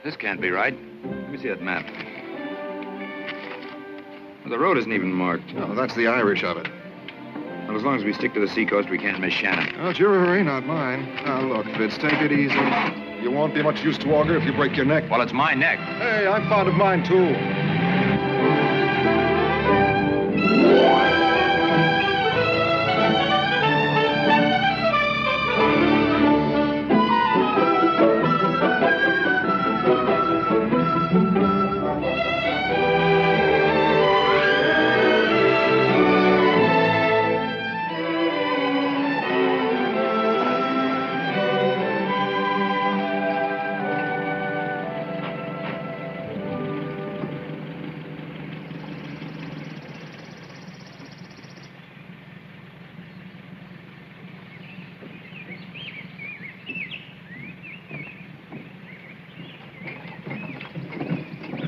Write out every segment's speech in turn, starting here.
This can't be right. Let me see that map. Well, the road isn't even marked. Oh, that's the Irish of it. Well, as long as we stick to the seacoast, we can't miss Shannon. Oh, it's your hurry, not mine. Now, look, Fitz, take it easy. You won't be much use to Augur if you break your neck. Well, it's my neck. Hey, I'm fond of mine, too.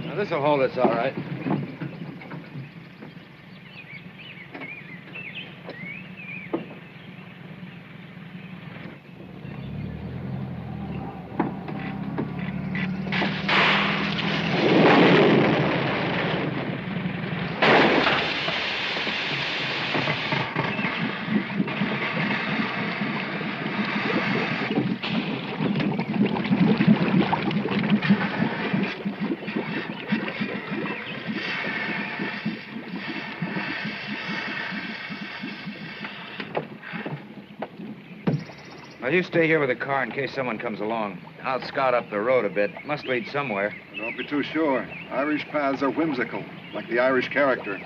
Now, this'll hold us all right. Well, you stay here with the car in case someone comes along. I'll scout up the road a bit. Must lead somewhere. Don't be too sure. Irish paths are whimsical, like the Irish character.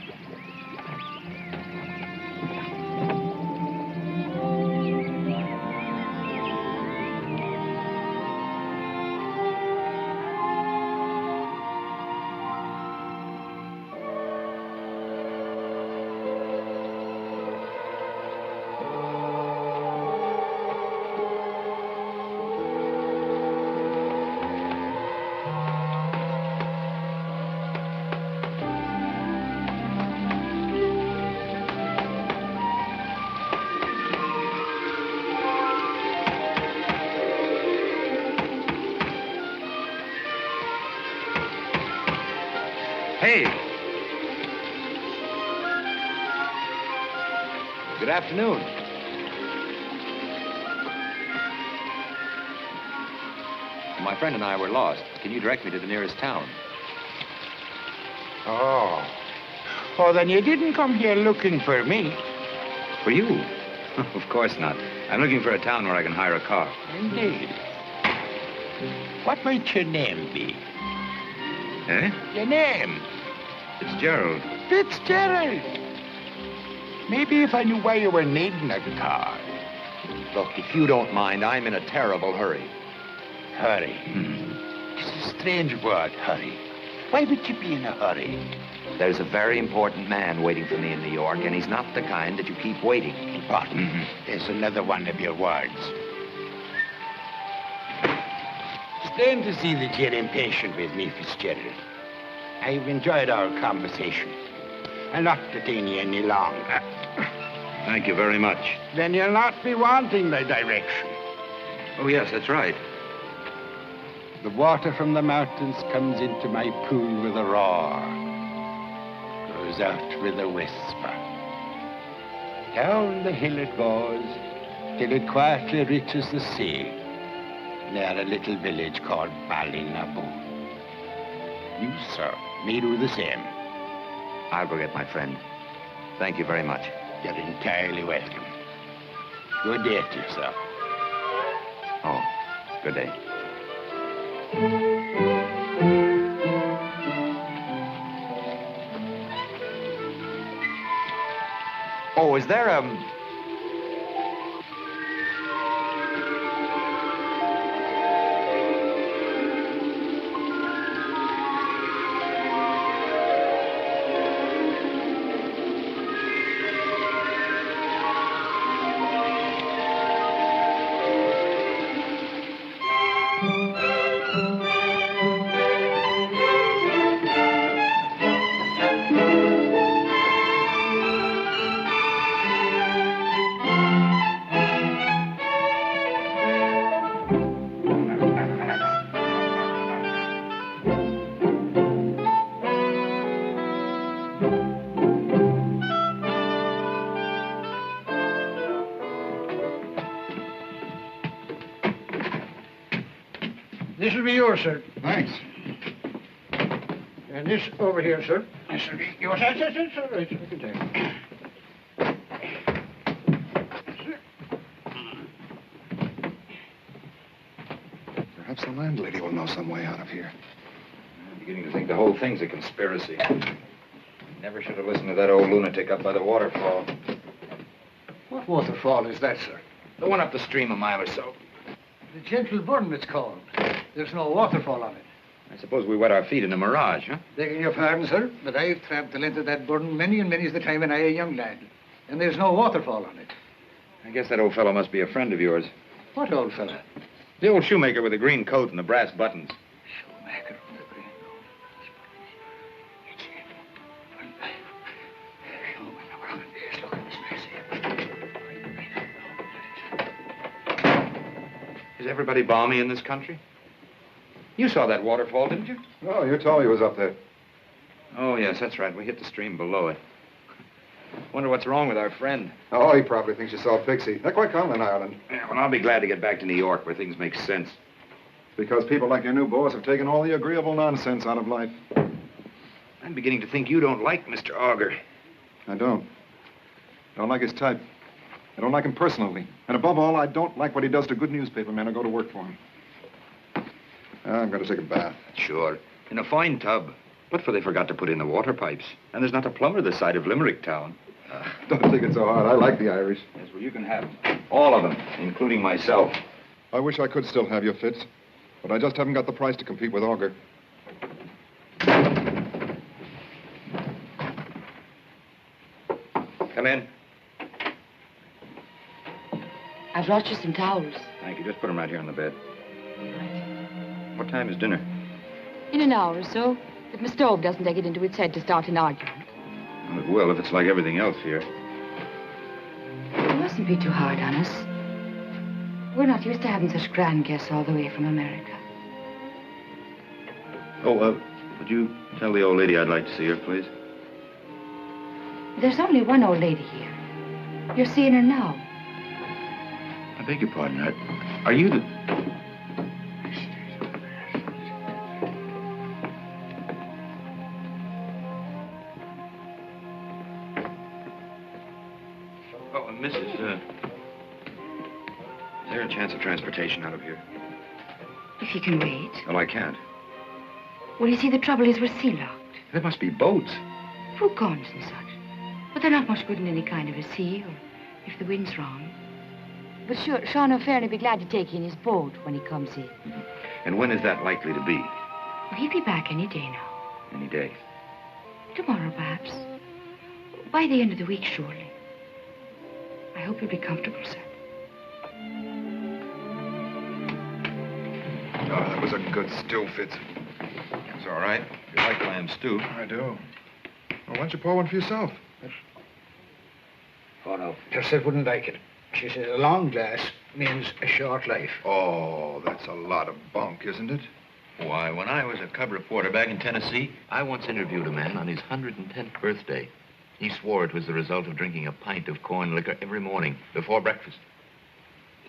Hey! Good afternoon. My friend and I were lost. Can you direct me to the nearest town? Oh. Oh, then you didn't come here looking for me. For you? Of course not. I'm looking for a town where I can hire a car. Indeed. What might your name be? Eh? Your name? Fitzgerald. Fitzgerald. Maybe if I knew why you were needing a car. Look, if you don't mind, I'm in a terrible hurry. Hurry. It's a strange word, hurry. Why would you be in a hurry? There's a very important man waiting for me in New York, and he's not the kind that you keep waiting. Important. There's another one of your words. It's plain to see that you're impatient with me, Fitzgerald. I've enjoyed our conversation. I'll not detain you any longer. Thank you very much. Then you'll not be wanting the direction. Oh, yes, that's right. The water from the mountains comes into my pool with a roar, goes out with a whisper. Down the hill it goes, till it quietly reaches the sea, near a little village called Ballinaboon. You, sir, may do the same. I'll go get my friend. Thank you very much. You're entirely welcome. Good day to you, sir. Oh, good day. Oh, is there This will be yours, sir. Thanks. And this over here, sir. This will be yours. That's all right. You can take it. Perhaps the landlady will know some way out of here. I'm beginning to think the whole thing's a conspiracy. Never should have listened to that old lunatic up by the waterfall. What waterfall is that, sir? The one up the stream a mile or so. The Gentle Burn, it's called. There's no waterfall on it. I suppose we wet our feet in a mirage, huh? Begging your pardon, sir, but I've tramped the length of that burn many and many's the time when I a young lad. And there's no waterfall on it. I guess that old fellow must be a friend of yours. What old fella? The old shoemaker with the green coat and the brass buttons. Shoemaker with the green coat. Look at this place here. Is everybody balmy in this country? You saw that waterfall, didn't you? Oh, you told me he was up there. Oh, yes, that's right. We hit the stream below it. Wonder what's wrong with our friend. Oh, he probably thinks you saw Pixie. They're quite common in Ireland. Yeah, well, I'll be glad to get back to New York where things make sense. Because people like your new boss have taken all the agreeable nonsense out of life. I'm beginning to think you don't like Mr. Augur. I don't. I don't like his type. I don't like him personally. And above all, I don't like what he does to good newspaper men who go to work for him. I'm going to take a bath. Sure. In a fine tub. But for they forgot to put in the water pipes. And there's not a plumber this side of Limerick town. Don't take it so hard. I like the Irish. Yes, well, you can have all of them, including myself. I wish I could still have your Fitz. But I just haven't got the price to compete with Augur. Come in. I've brought you some towels. Thank you. Just put them right here on the bed. What time is dinner? In an hour or so, if my stove doesn't take it into its head to start an argument. Well, it will if it's like everything else here. You mustn't be too hard on us. We're not used to having such grand guests all the way from America. Oh, would you tell the old lady I'd like to see her, please? There's only one old lady here. You're seeing her now. I beg your pardon. Are you the... Oh, Mrs. Is there a chance of transportation out of here? If you can wait. Well, I can't. Well, you see, the trouble is we're sea-locked. There must be boats. Fruit guns and such. But they're not much good in any kind of a sea, or if the wind's wrong. But sure, Sean O'Fair'll be glad to take you in his boat when he comes in. Mm-hmm. And when is that likely to be? Well, he'll be back any day now. Any day. Tomorrow, perhaps. By the end of the week, surely. I hope you'll be comfortable, sir. Oh, that was a good stew, Fitz. It's all right. If you like lamb stew. I do. Well, why don't you pour one for yourself? Oh, no. Just wouldn't like it. She says a long glass means a short life. Oh, that's a lot of bunk, isn't it? Why, when I was a cub reporter back in Tennessee, I once interviewed a man on his 110th birthday. He swore it was the result of drinking a pint of corn liquor every morning before breakfast.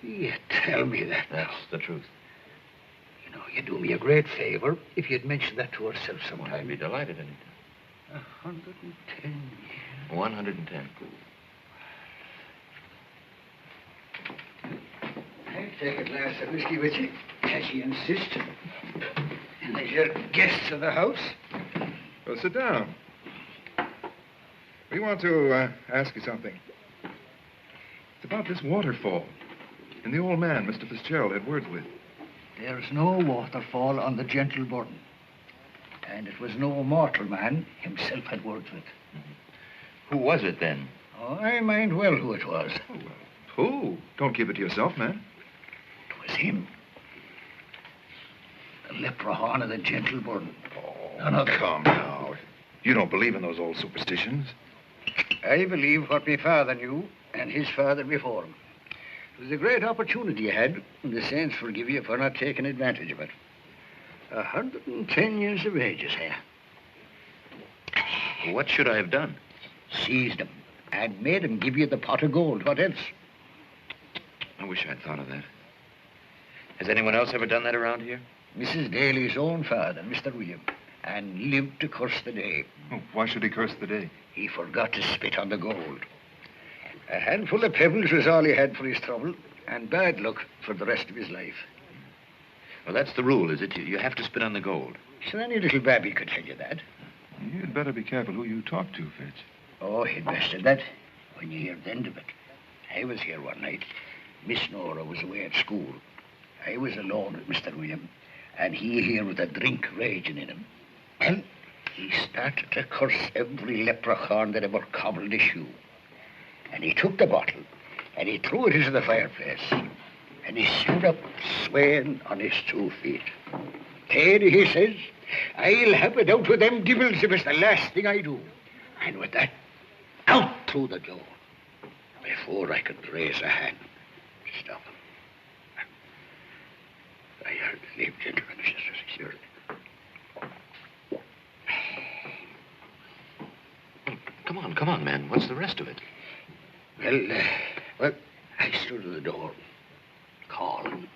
You tell me that now. That's the truth. You know, you'd do me a great favor if you'd mention that to herself sometime. I'd be delighted anytime. 110 years. 110. I'll take a glass of whiskey with you, as you insist. And as you're guests of the house. Well, sit down. We want to ask you something. It's about this waterfall and the old man Mr. Fitzgerald had words with. There's no waterfall on the Gentle Burn. And it was no mortal man himself had words with. Mm-hmm. Who was it, then? Oh, I mind well who it was. Oh, well, who? Don't keep it to yourself, man. It was him. The leprechaun of the Gentle Burn. Oh, come now. You don't believe in those old superstitions? I believe what my father knew, and his father before him. It was a great opportunity you had, and the saints forgive you for not taking advantage of it. 110 years of age, you say. What should I have done? Seized him and made him give you the pot of gold. What else? I wish I'd thought of that. Has anyone else ever done that around here? Mrs. Daly's own father, Mr. William, and lived to curse the day. Oh, why should he curse the day? He forgot to spit on the gold. A handful of pebbles was all he had for his trouble, and bad luck for the rest of his life. Well, that's the rule, is it? You have to spit on the gold. So any little babby could tell you that. You'd better be careful who you talk to, Fitz. Oh, he'd best have that when you hear the end of it. I was here one night. Miss Nora was away at school. I was alone with Mr. William, and he here with a drink raging in him. Well, he started to curse every leprechaun that ever cobbled a shoe. And he took the bottle, and he threw it into the fireplace. And he stood up, swaying on his 2 feet. "Teddy," he says, "I'll have it out with them devils if it's the last thing I do." And with that, out through the door, before I could raise a hand to stop him. I heard the name, gentlemen, Mr. Fitzgerald. Come on, man. What's the rest of it? Well, I stood at the door, calling,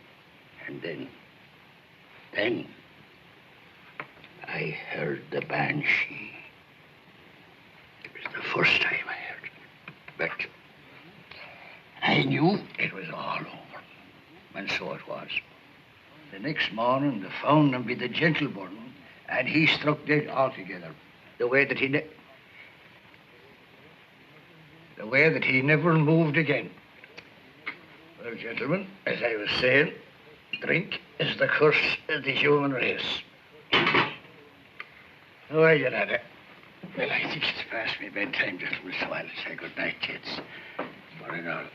and then I heard the banshee. It was the first time I heard it, but I knew it was all over, and so it was. The next morning, they found him by the gentleman, and he struck dead altogether, the way that he never moved again. Well, gentlemen, as I was saying, drink is the curse of the human race. Oh, I get at it. Well, I think it's past me bedtime, gentlemen, so I'll say good night, kids. For an hour.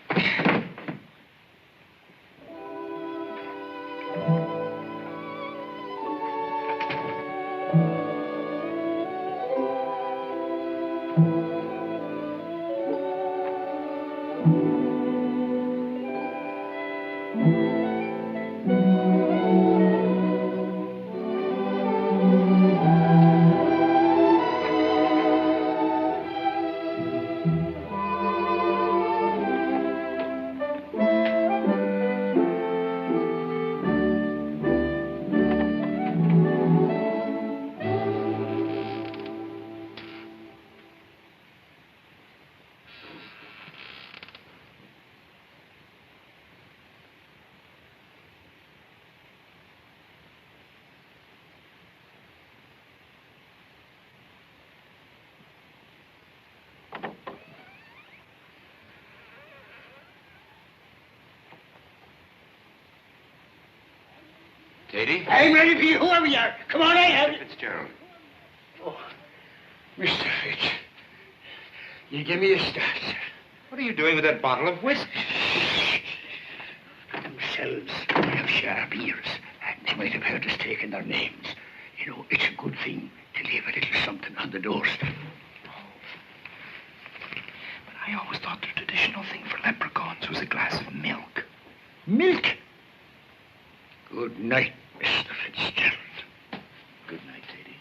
Katie? I'm ready for you, whoever you are. Come on, I have you. Fitzgerald. Oh, Mr. Fitz, you give me a start, sir. What are you doing with that bottle of whiskey? Themselves have sharp ears, and they might have heard us taking their names. You know, it's a good thing to leave a little something on the doorstep. But I always thought the traditional thing for leprechauns was a glass of milk. Milk? Good night, Mr. Fitzgerald. Good night, Katie.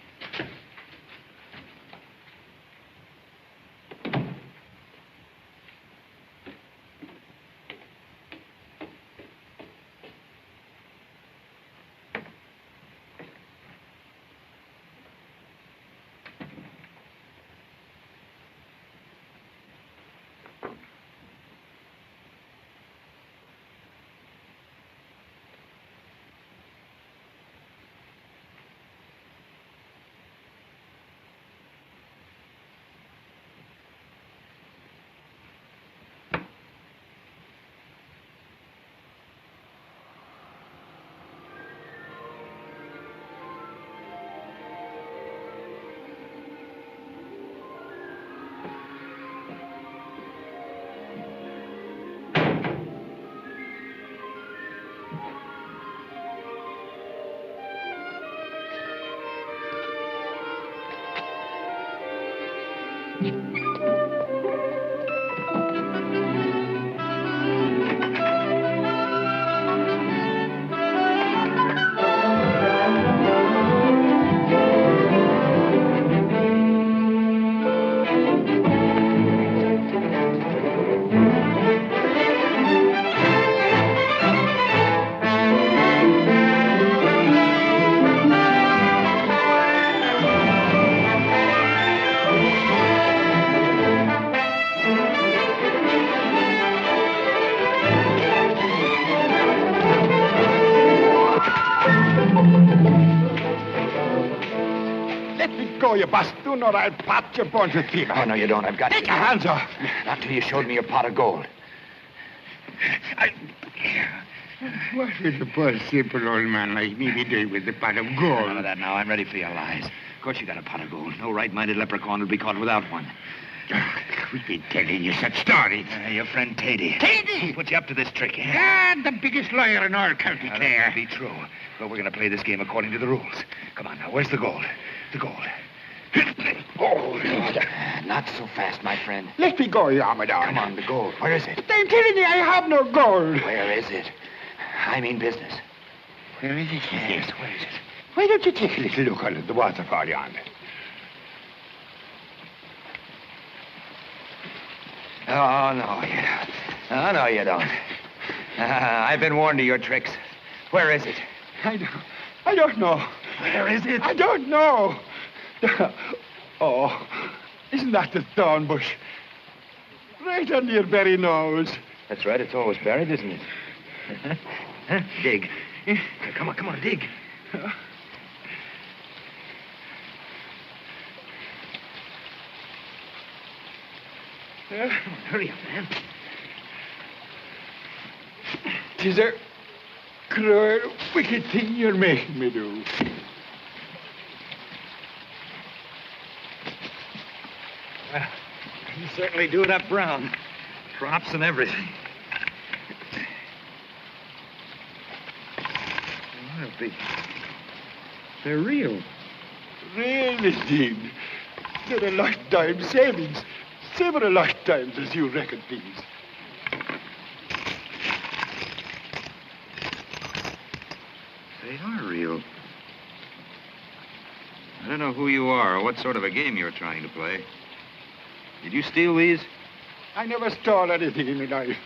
go, you bastard, or I'll pat your bones with fever. Oh, no, you don't. I've got Take your hands off. Not till you showed me your pot of gold. What would a poor, simple old man like me be doing with the pot of gold? None of that now. I'm ready for your lies. Of course you got a pot of gold. No right-minded leprechaun will be caught without one. We've been telling you such stories. Your friend Tady. Tady! Put you up to this trick, eh? Ah, the biggest lawyer in our county, Now, that Clare. can't be true. But we're going to play this game according to the rules. Come on now. Where's the gold? The gold. Gold. Not so fast, my friend. Let me go, Yarmadon. Come on, the gold. Where is it? I'm telling you, I have no gold. Where is it? I mean business. Where is it? Yes, where is it? Why don't you take a little look under the waterfall yonder? Oh, no, you don't. Oh, no, you don't. I've been warned of your tricks. Where is it? I don't know. Where is it? I don't know. Oh, isn't that the thorn bush? Right under your very nose. That's right. It's always buried, isn't it? Huh? Dig. Come on, dig. Hurry up, man. 'Tis a cruel, wicked thing you're making me do. Well, you certainly do it up brown. Props and everything. They're real. Real indeed. They're a lifetime savings. Several lifetimes, as you reckon things. They are real. I don't know who you are or what sort of a game you're trying to play. Did you steal these? I never stole anything in my life,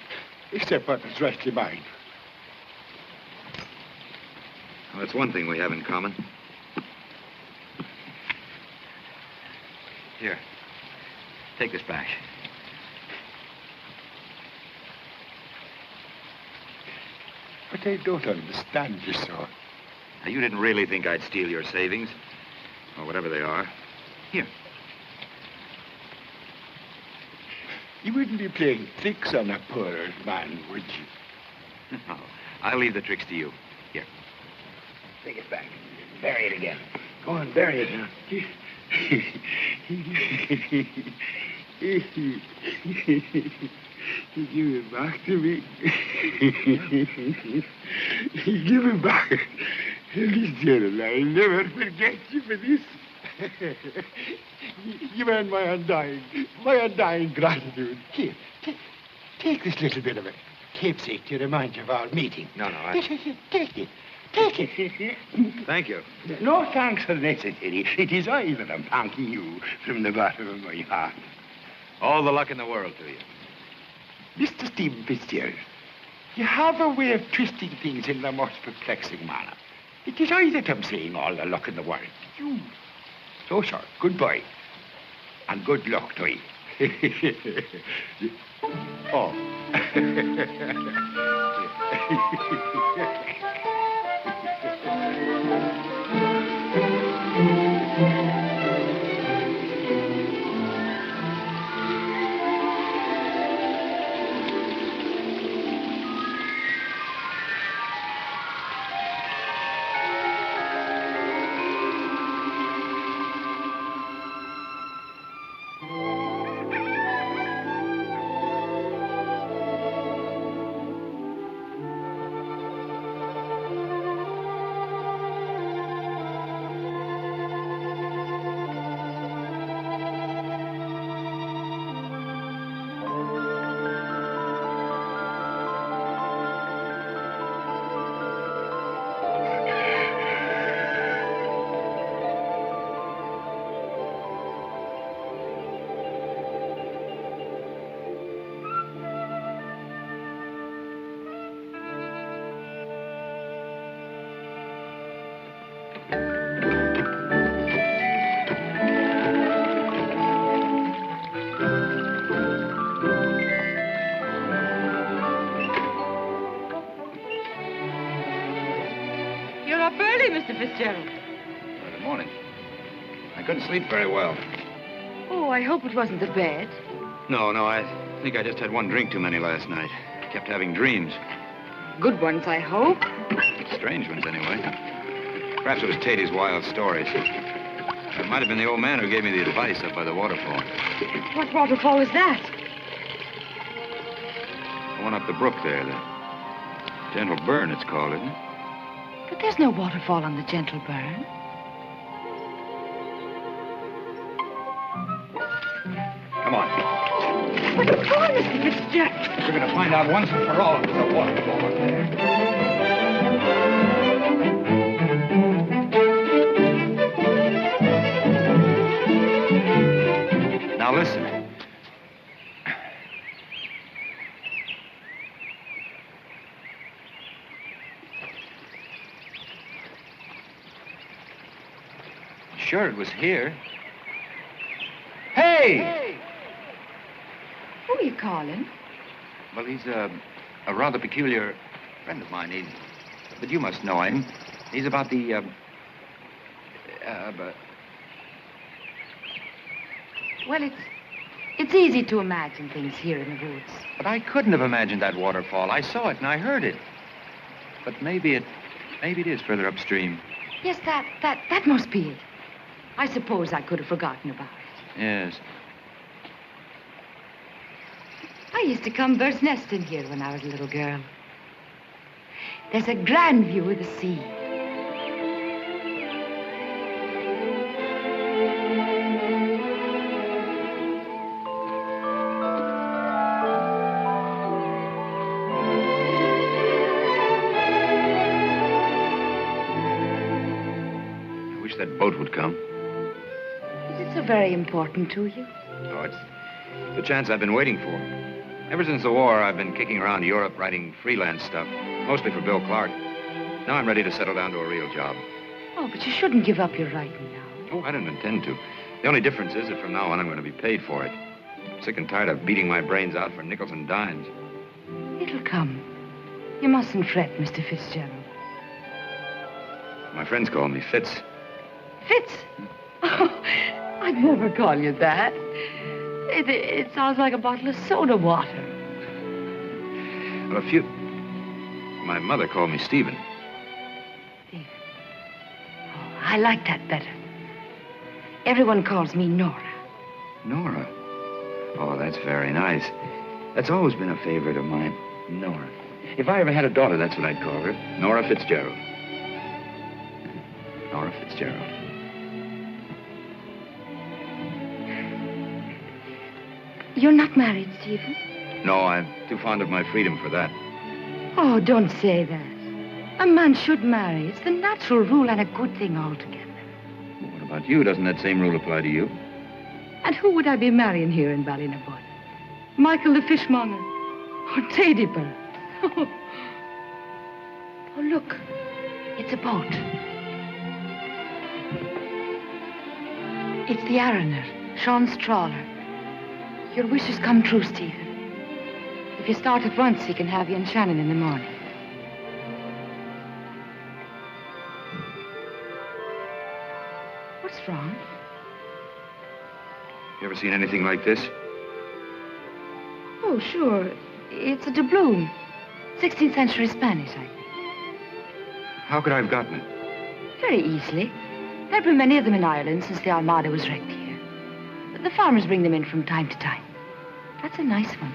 except what was rightly mine. Well, that's one thing we have in common. Here. Take this back. But I don't understand you, sir. Now, you didn't really think I'd steal your savings, or whatever they are. Here. You wouldn't be playing tricks on a poor old man, would you? No, I'll leave the tricks to you. Here. Take it back. Bury it again. Go on, bury it now. He give it back to me. He give it back. Fitzgerald, I'll never forget you for this. You earned my undying gratitude. Here, take this little bit of a keepsake to remind you of our meeting. No, Take it. Take it. Thank you. No thanks are necessary. It is I that am thanking you from the bottom of my heart. All the luck in the world to you. Mr. Stephen Fitzgerald, you have a way of twisting things in the most perplexing manner. It is I that am saying all the luck in the world. You. So, sir, goodbye. And good luck to you. Oh. couldn't sleep very well. Oh, I hope it wasn't the bed. No, I think I just had one drink too many last night. Kept having dreams. Good ones, I hope. Strange ones, anyway. Perhaps it was Tatey's wild stories. It might have been the old man who gave me the advice up by the waterfall. What waterfall is that? The one up the brook there, the Gentle Burn, it's called, isn't it? But there's no waterfall on the Gentle Burn. Come on. What's wrong, Mr. Fitzgerald? We're going to find out once and for all if there's a waterfall up there. Now listen. Sure, it was here. Hey! Who are you calling? Well, he's a rather peculiar friend of mine. But you must know him. He's about the, Well, it's easy to imagine things here in the woods. But I couldn't have imagined that waterfall. I saw it and I heard it. But maybe it is further upstream. Yes, that must be it. I suppose I could have forgotten about it. Yes. I used to come bird's nesting here when I was a little girl. There's a grand view of the sea. I wish that boat would come. Is it so very important to you? Oh, it's the chance I've been waiting for. Ever since the war, I've been kicking around Europe writing freelance stuff, mostly for Bill Clark. Now I'm ready to settle down to a real job. Oh, but you shouldn't give up your writing now. Oh, I don't intend to. The only difference is that from now on I'm going to be paid for it. I'm sick and tired of beating my brains out for nickels and dimes. It'll come. You mustn't fret, Mr. Fitzgerald. My friends call me Fitz. Fitz? Oh, I'd never call you that. It sounds like a bottle of soda water. Well, my mother called me Stephen. Stephen. Oh, I like that better. Everyone calls me Nora. Nora? Oh, that's very nice. That's always been a favorite of mine, Nora. If I ever had a daughter, that's what I'd call her. Nora Fitzgerald. Nora Fitzgerald. You're not married, Stephen? No, I'm too fond of my freedom for that. Oh, don't say that. A man should marry. It's the natural rule and a good thing altogether. Well, what about you? Doesn't that same rule apply to you? And who would I be marrying here in Ballinabud? Michael the fishmonger? Or Tadyper? Oh, look. It's a boat. It's the Arroner, Sean's trawler. Your wish has come true, Stephen. If you start at once, he can have you and Shannon in the morning. What's wrong? You ever seen anything like this? Oh, sure. It's a doubloon. 16th century Spanish, I think. How could I have gotten it? Very easily. There have been many of them in Ireland since the Armada was wrecked here. The farmers bring them in from time to time. That's a nice one.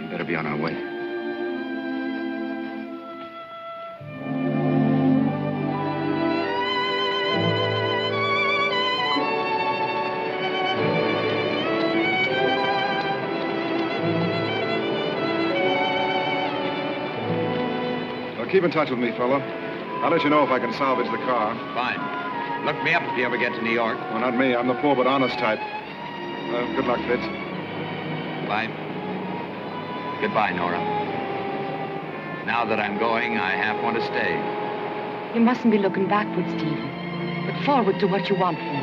We better be on our way. Well, keep in touch with me, fella. I'll let you know if I can salvage the car. Fine. Look me up if you ever get to New York. Well, not me. I'm the poor but honest type. Good luck, Fitz. Bye. Goodbye, Nora. Now that I'm going, I half want to stay. You mustn't be looking backwards, Stephen, but forward to what you want from me.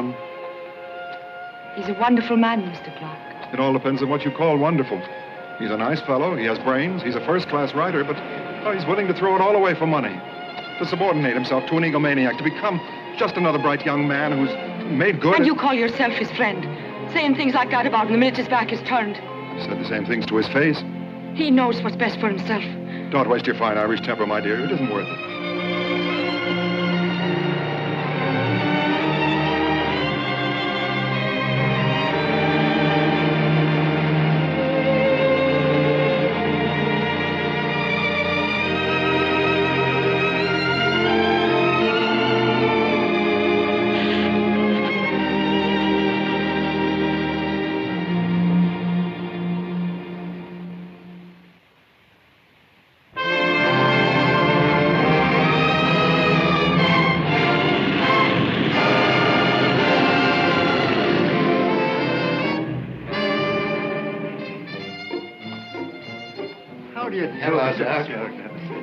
Dunne? He's a wonderful man, Mr. Clark. It all depends on what you call wonderful. He's a nice fellow. He has brains. He's a first-class writer, but he's willing to throw it all away for money. To subordinate himself to an egomaniac, to become just another bright young man who's made good. And you call yourself his friend, saying things like that about him the minute his back is turned. Said the same things to his face. He knows what's best for himself. Don't waste your fine Irish temper, my dear. It isn't worth it.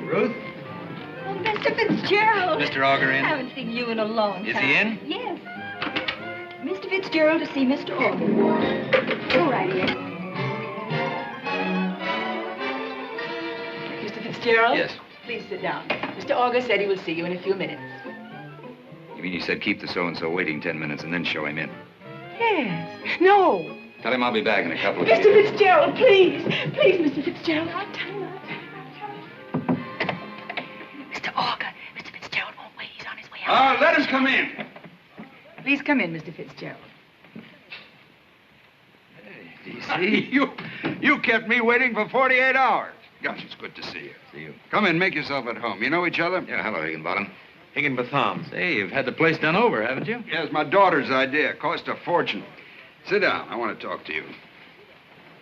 Ruth? Oh, Mr. Fitzgerald. Mr. Augur in? I haven't seen you in a long time. Is he in? Yes. Mr. Fitzgerald to see Mr. Augur. Go right in. Mr. Fitzgerald? Yes. Please sit down. Mr. Augur said he will see you in a few minutes. You mean you said keep the so-and-so waiting 10 minutes and then show him in? Yes. No. Tell him I'll be back in a couple of Mr. minutes. Fitzgerald, please. Please, Mr. Fitzgerald. I'll tell you. Mr. Augur. Mr. Fitzgerald won't wait. He's on his way out. Let us come in. Please come in, Mr. Fitzgerald. See, you kept me waiting for 48 hours. Gosh, it's good to see you. See you. Come in, make yourself at home. You know each other? Yeah, hello, Higginbottom. Higginbotham. Say, you've had the place done over, haven't you? Yeah, it's my daughter's idea. Cost a fortune. Sit down. I want to talk to you.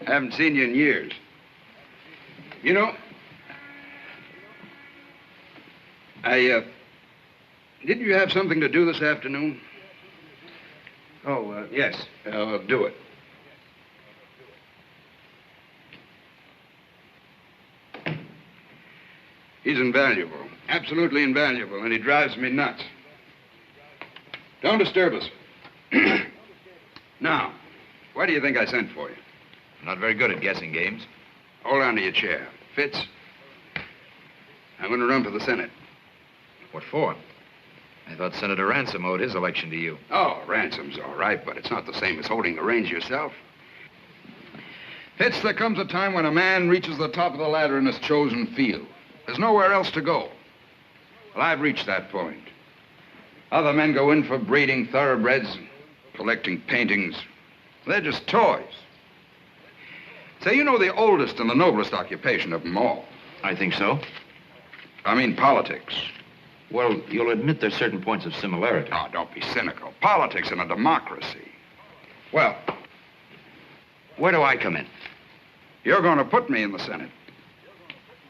I haven't seen you in years. You know, didn't you have something to do this afternoon? Oh, yes. Do it. He's invaluable. Absolutely invaluable, and he drives me nuts. Don't disturb us. Now, why do you think I sent for you? I'm not very good at guessing games. Hold on to your chair. Fitz, I'm going to run for the Senate. What for? I thought Senator Ransom owed his election to you. Oh, Ransom's all right, but it's not the same as holding the reins yourself. Fitz, there comes a time when a man reaches the top of the ladder in his chosen field. There's nowhere else to go. Well, I've reached that point. Other men go in for breeding thoroughbreds, collecting paintings. They're just toys. Say, you know the oldest and the noblest occupation of them all. I think so. I mean politics. Well, you'll admit there's certain points of similarity. Oh, don't be cynical. Politics in a democracy. Well, Where do I come in? you're going to put me in the Senate.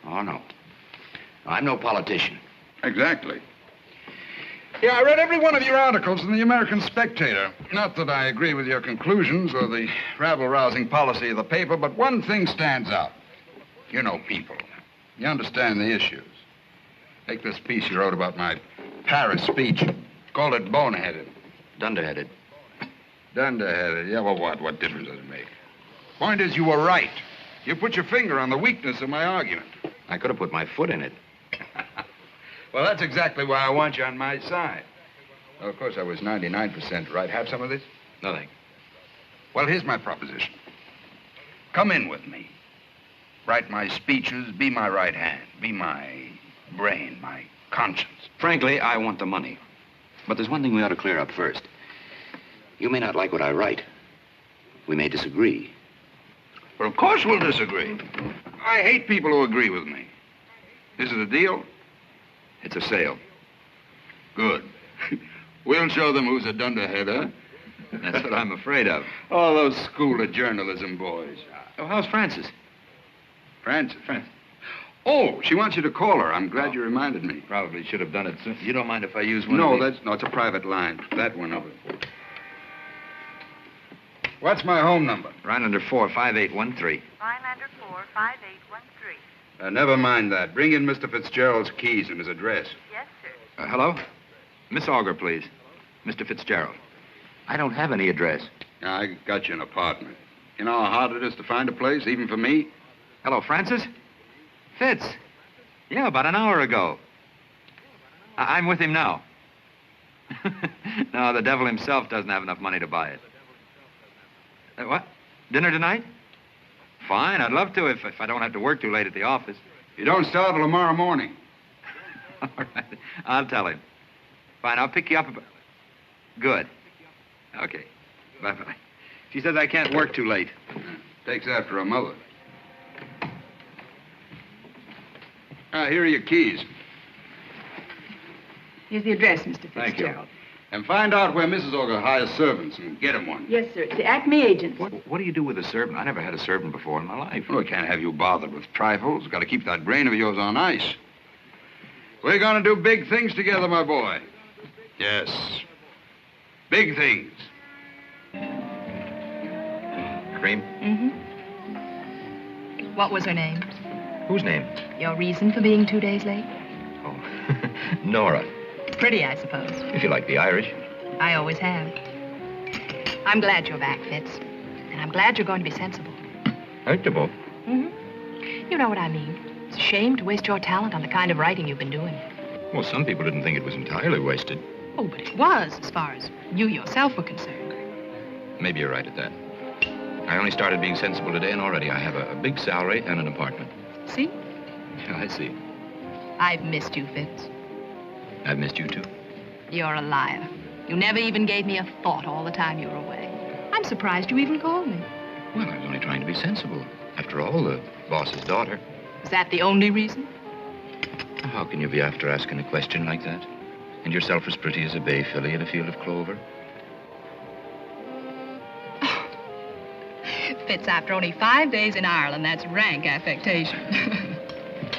Oh, no. I'm no politician. Exactly. Yeah, I read every one of your articles in the American Spectator. Not that I agree with your conclusions or the rabble-rousing policy of the paper, but one thing stands out. You know people. You understand the issues. Take this piece you wrote about my Paris speech. Called it boneheaded. Dunderheaded. Dunderheaded. Yeah, well, what? What difference does it make? Point is, you were right. You put your finger on the weakness of my argument. I could have put my foot in it. Well, that's exactly why I want you on my side. Well, of course, I was 99% right. Have some of this? Nothing. Well, here's my proposition. Come in with me. Write my speeches, be my right hand, be my brain, my conscience. Frankly, I want the money. But there's one thing we ought to clear up first. You may not like what I write. We may disagree. Well, of course we'll disagree. I hate people who agree with me. Is it a deal? It's a sale. Good. We'll show them who's a dunderhead, huh? That's what I'm afraid of. All those school of journalism boys. Oh, how's Frances? Frances? Oh, she wants you to call her. I'm glad you reminded me. Probably should have done it soon. You don't mind if I use one No, of these? no, it's a private line. That one over. What's my home number? Rhinelander 45813. Rhinelander 45813. Never mind that. Bring in Mr. Fitzgerald's keys and his address. Yes, sir. Hello? Miss Augur, please. Mr. Fitzgerald. I don't have any address. I got you an apartment. You know how hard it is to find a place, even for me? Hello, Francis. Fitz. Yeah, about an hour ago. I'm with him now. No, the devil himself doesn't have enough money to buy it. What? Dinner tonight? Fine, I'd love to if I don't have to work too late at the office. You don't start till tomorrow morning. All right, I'll tell him. Fine, I'll pick you up. Good. Okay, bye-bye. She says I can't work too late. Takes after a mother. Here are your keys. Here's the address, Mr. Fitzgerald. Thank you. And find out where Mrs. Augur hires servants and get him one. Yes, sir. It's the Acme agents. What do you do with a servant? I never had a servant before in my life. Well, we can't have you bothered with trifles. Got to keep that brain of yours on ice. We're going to do big things together, my boy. Yes. Big things. Cream? Mm-hmm. What was her name? Whose name? Your reason for being 2 days late? Oh, Nora. Pretty, I suppose. If you like the Irish. I always have. I'm glad you're back, Fitz. And I'm glad you're going to be sensible. Sensible? Mm-hmm. You know what I mean. It's a shame to waste your talent on the kind of writing you've been doing. Well, some people didn't think it was entirely wasted. Oh, but it was, as far as you yourself were concerned. Maybe you're right at that. I only started being sensible today, and already I have a big salary and an apartment. See? Yeah, I see. I've missed you, Fitz. I've missed you, too. You're a liar. You never even gave me a thought all the time you were away. I'm surprised you even called me. Well, I was only trying to be sensible. After all, the boss's daughter. Is that the only reason? How can you be after asking a question like that? And yourself as pretty as a bay filly in a field of clover? Fitz, after only 5 days in Ireland, that's rank affectation.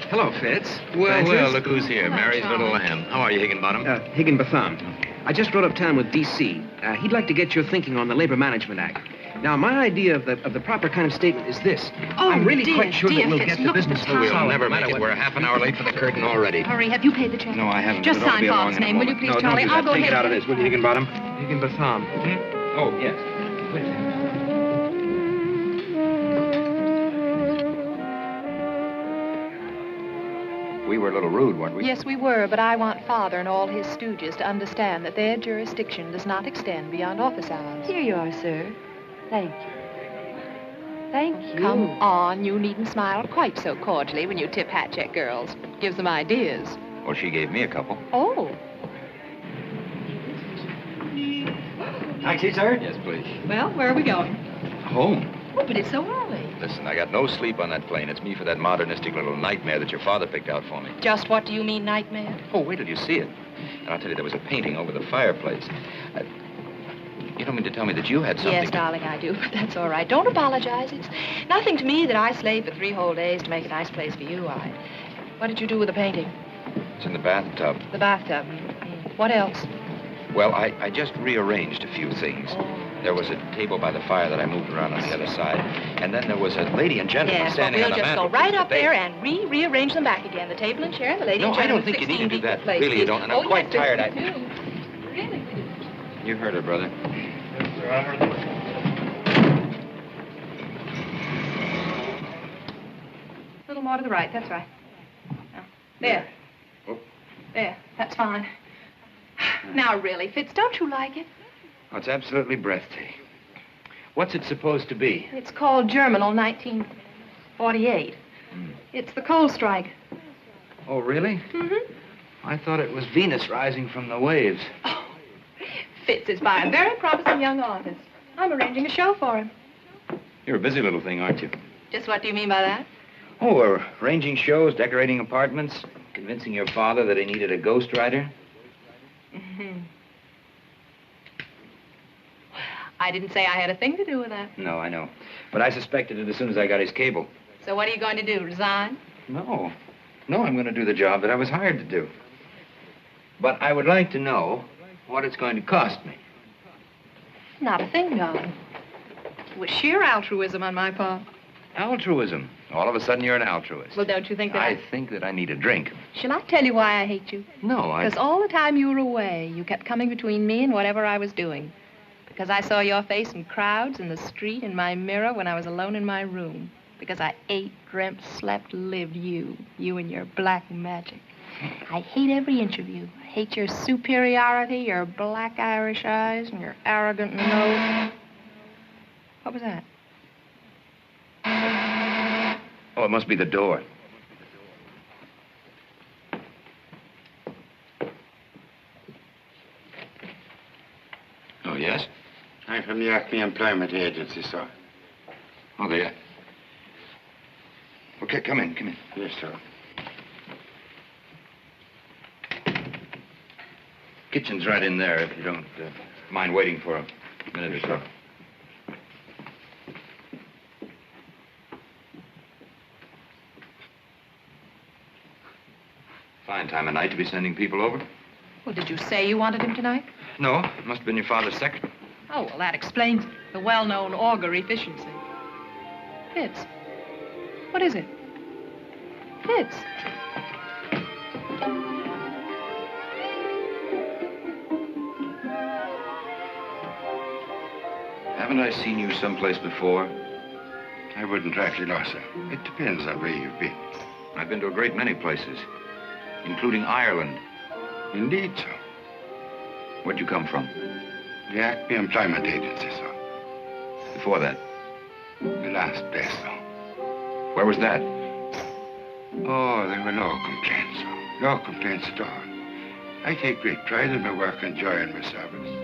Hello, Fitz. Well, look who's here. Hello, Mary's Sean. little lamb. How are you, Higginbottom? Higginbotham. I just rode uptown with D.C. He'd like to get your thinking on the Labor Management Act. Now, my idea of the proper kind of statement is this. Oh, I'm really dear, quite sure dear that we'll Fitz, get the look at business the through. time. We'll never make it. We're half an hour late for the curtain already. Hurry, have you paid the check? No, I haven't. Just but it'll sign be along Bob's in a name, will you moment. please, No, Charlie? don't do I'll that. go Take ahead. it out of this, will you, Higginbottom? Higginbotham. Oh, yes. We were a little rude, weren't we? Yes, we were, but I want Father and all his stooges to understand that their jurisdiction does not extend beyond office hours. Here you are, sir. Thank you. Thank you. Come on, you needn't smile quite so cordially when you tip hat check girls. Gives them ideas. Well, she gave me a couple. Oh. Taxi, sir? Yes, please. Well, where are we going? Home. Oh, but it's so early. Listen, I got no sleep on that plane. It's me for that modernistic little nightmare that your father picked out for me. Just what do you mean, nightmare? Oh, wait till you see it. And I'll tell you, there was a painting over the fireplace. You don't mean to tell me that you had something... Yes, darling, I do, but that's all right. Don't apologize. It's nothing to me that I slaved for 3 whole days to make a nice place for you. What did you do with the painting? It's in the bathtub. The bathtub. What else? Well, I just rearranged a few things. There was a table by the fire that I moved around on the other side. And then there was a lady and gentleman Yes, but standing we'll on the just go mantelpiece. right up there and rearrange them back again. The table and chair, the lady No, and I don't gentleman. think you need to do 16 that. equal places. Really, you don't. And I'm quite yes, tired. 52. Really? You heard her, brother. A little more to the right, that's right. Now, there. Oh. There, that's fine. Now, really, Fitz, don't you like it? Oh, it's absolutely breathtaking. What's it supposed to be? It's called Germinal 1948. It's the coal strike. Oh, really? Mm-hmm. I thought it was Venus rising from the waves. Oh, Fitz is by a very promising young artist. I'm arranging a show for him. You're a busy little thing, aren't you? Just what do you mean by that? Oh, arranging shows, decorating apartments, convincing your father that he needed a ghostwriter. Mm-hmm. I didn't say I had a thing to do with that. No, I know. But I suspected it as soon as I got his cable. So what are you going to do, resign? No. No, I'm going to do the job that I was hired to do. But I would like to know what it's going to cost me. Not a thing, darling. It was sheer altruism on my part. Altruism. All of a sudden, you're an altruist. Well, don't you think that I think that I need a drink. Shall I tell you why I hate you? No, Because all the time you were away, you kept coming between me and whatever I was doing. Because I saw your face in crowds, in the street, in my mirror, when I was alone in my room. Because I ate, dreamt, slept, lived you and your black magic. I hate every inch of you. I hate your superiority, your black Irish eyes, and your arrogant nose. What was that? Oh, it must be the door. Oh, yes? I'm from the Acme Employment Agency, sir. Oh, there. Okay, come in, come in. Yes, sir. Kitchen's right in there, if you don't mind waiting for a minute or so. Fine time of night to be sending people over. Well, did you say you wanted him tonight? No, it must have been your father's secretary. Oh, well, that explains it. The well-known Augur efficiency. Fitz. What is it? Fitz. Haven't I seen you someplace before? I wouldn't rightly know, sir. It depends on where you've been. I've been to a great many places, including Ireland. Indeed, sir. Where'd you come from? The Acme Employment Agency, sir. Before that? The last place, sir. Where was that? Oh, there were no complaints, sir. No complaints at all. I take great pride in my work and joy in my service.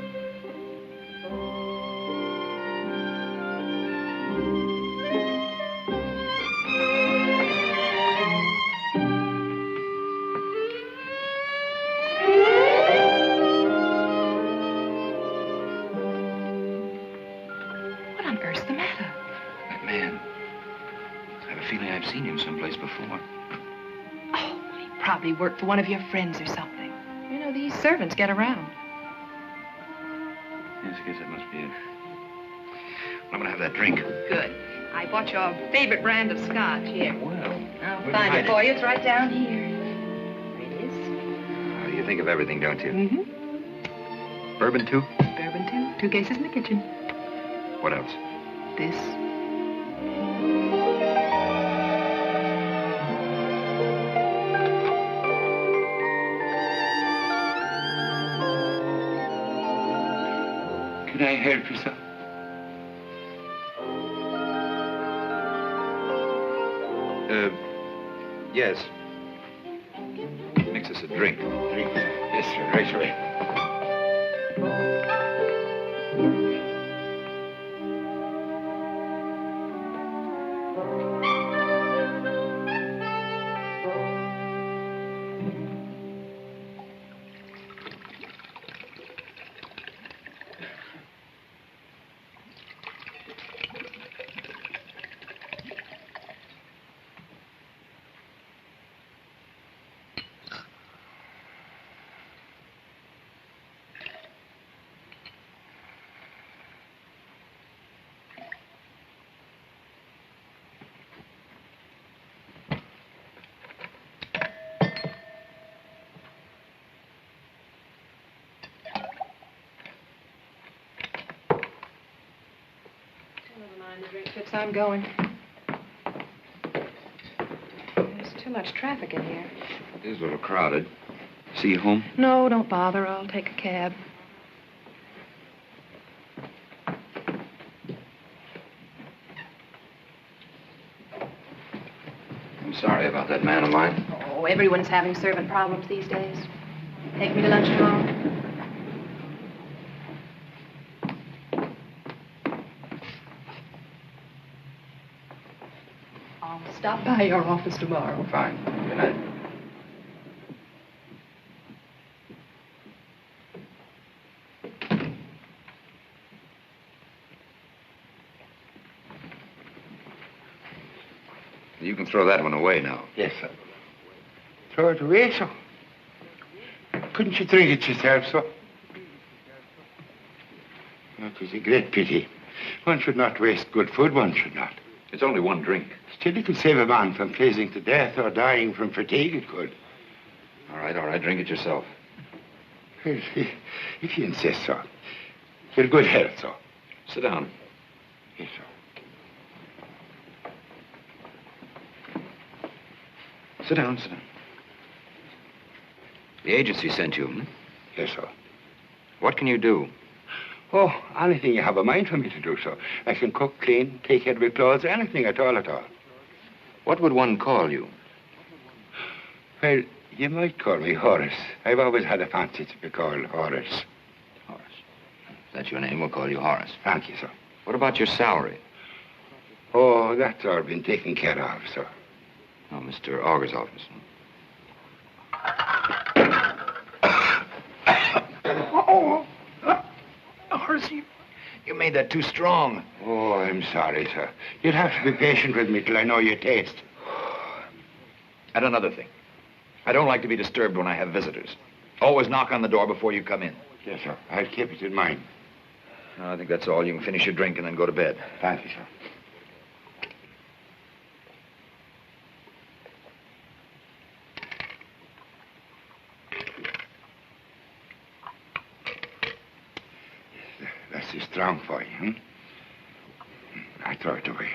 Seen him someplace before. Oh, he probably worked for one of your friends or something. You know, these servants get around. Yes, I guess that must be it. I'm gonna have that drink. Good. I bought your favorite brand of scotch. Here. Well, I'll find it for you. It's right down here. There it is. Oh, you think of everything, don't you? Mm-hmm. Bourbon, too? Bourbon, too. 2 cases in the kitchen. What else? This. Can I help you, sir? Yes. Mix us a drink. Drink? Yes, sir. Right away. Fitz, I'm going. There's too much traffic in here. It is a little crowded. See you home? No, don't bother. I'll take a cab. I'm sorry about that man of mine. Oh, everyone's having servant problems these days. Take me to lunch tomorrow. Stop by your office tomorrow. Fine. Good night. You can throw that one away now. Yes, sir. Throw it away, sir? Couldn't you drink it yourself, sir? That is a great pity. One should not waste good food, one should not. It's only one drink. Still, it could save a man from freezing to death or dying from fatigue, it could. All right, drink it yourself. If you insist, sir. With good health, sir. Sit down. Yes, sir. Sit down, sit down. The agency sent you, hmm? Yes, sir. What can you do? Oh, anything you have a mind for me to do, sir. I can cook, clean, take care of your clothes, anything at all, at all. What would one call you? Well, you might call me Horace. I've always had a fancy to be called Horace. Horace. If that's your name, we'll call you Horace. Thank you, sir. What about your salary? Oh, that's all been taken care of, sir. Oh, Mr. Augur's office. Horace, you made that too strong. Oh, I'm sorry, sir. You'll have to be patient with me till I know your taste. And another thing. I don't like to be disturbed when I have visitors. Always knock on the door before you come in. Yes, sir. I'll keep it in mind. No, I think that's all. You can finish your drink and then go to bed. Thank you, sir. That's too strong for you, hmm? I throw it away.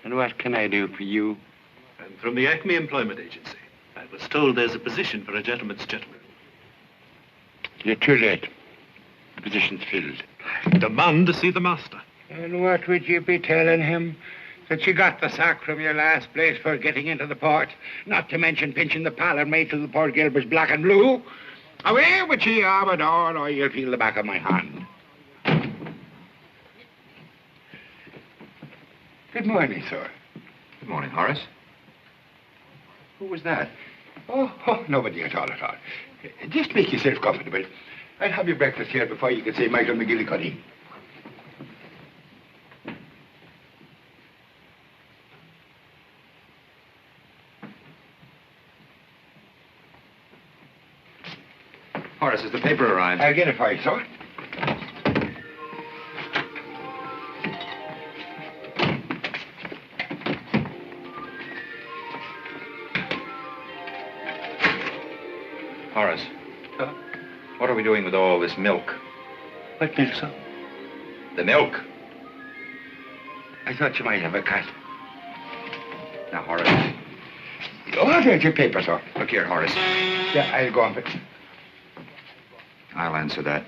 What can I do for you? I'm from the Acme Employment Agency. I was told there's a position for a gentleman's gentleman. You're too late. The position's filled. I demand to see the master. And what would you be telling him? That you got the sack from your last place for getting into the port? Not to mention pinching the pallor made till the Port Gilbert's black and blue? Away with you, Amador, or you'll feel the back of my hand. Good morning, sir. Good morning, Horace. Who was that? Oh, nobody at all, at all. Just make yourself comfortable. I'll have your breakfast here before you can say Michael McGillicuddy. Horace, has the paper arrived? I'll get it for you, sir. Horace. What are we doing with all this milk? What milk, sir? The milk. I thought you might have a cat. Now, Horace. Oh, there's your paper, sir. Look here, Horace. Yeah, I'll go on with it. I'll answer that.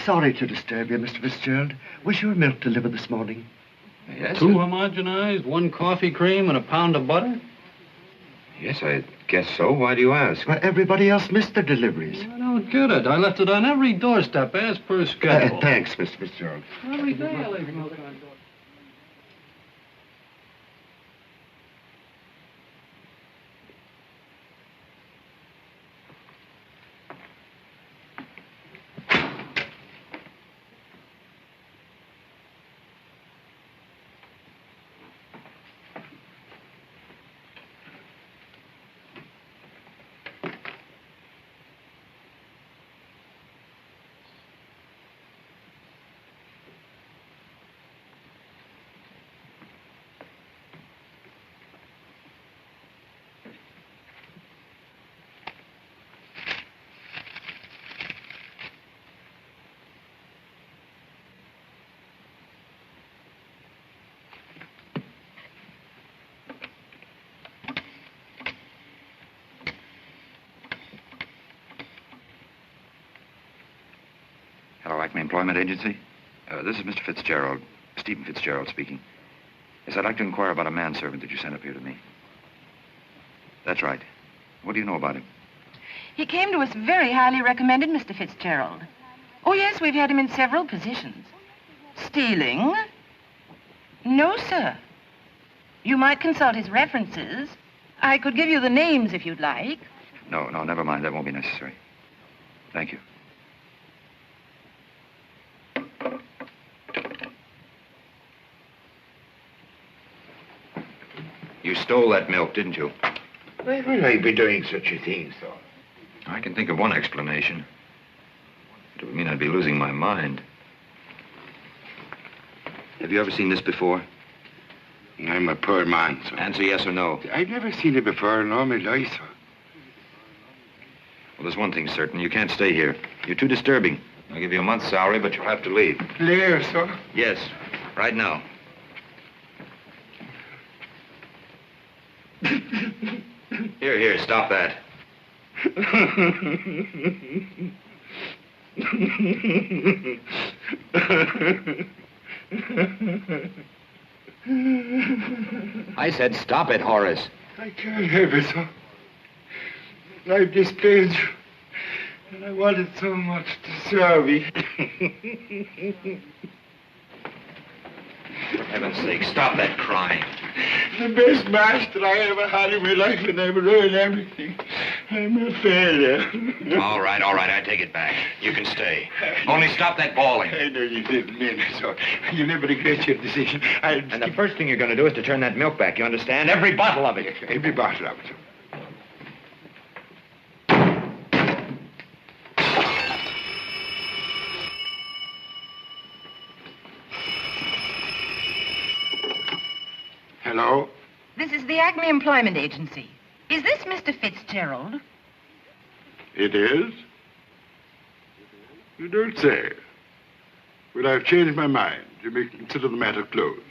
Sorry to disturb you, Mr. Fitzgerald. Was your milk delivered this morning? Yes. 2 homogenized, 1 coffee cream, and a pound of butter? Yes, I guess so. Why do you ask? Well, everybody else missed their deliveries. I don't get it. I left it on every doorstep as per schedule. Thanks, Mr. Fitzgerald. Every day I leave milk on door. Hello, Acme Employment Agency. This is Mr. Fitzgerald, Stephen Fitzgerald speaking. Yes, I'd like to inquire about a manservant that you sent up here to me. That's right. What do you know about him? He came to us very highly recommended, Mr. Fitzgerald. Oh, yes, we've had him in several positions. Stealing? No, sir. You might consult his references. I could give you the names if you'd like. No, never mind. That won't be necessary. Thank you. You stole that milk, didn't you? Why would I be doing such a thing, sir? I can think of one explanation. It would mean I'd be losing my mind. Have you ever seen this before? I'm a poor man, sir. Answer yes or no. I've never seen it before in all my life, sir. Well, there's one thing certain. You can't stay here. You're too disturbing. I'll give you a month's salary, but you'll have to leave. Leave, sir? Yes, right now. Here, stop that. I said stop it, Horace. I can't have it, sir. I've displayed you, and I wanted so much to serve you. For heaven's sake, stop that crying. The best master I ever had in my life, and I've ruined everything. I'm a failure. All right, I take it back. You can stay. Only stop that bawling. I know you didn't mean it, sir. You'll never regret your decision. And the first thing you're going to do is to turn that milk back, you understand? Every bottle of it. Every bottle of it. Hello? This is the Acme Employment Agency. Is this Mr. Fitzgerald? It is? You don't say. Well, I've changed my mind. You may consider the matter closed.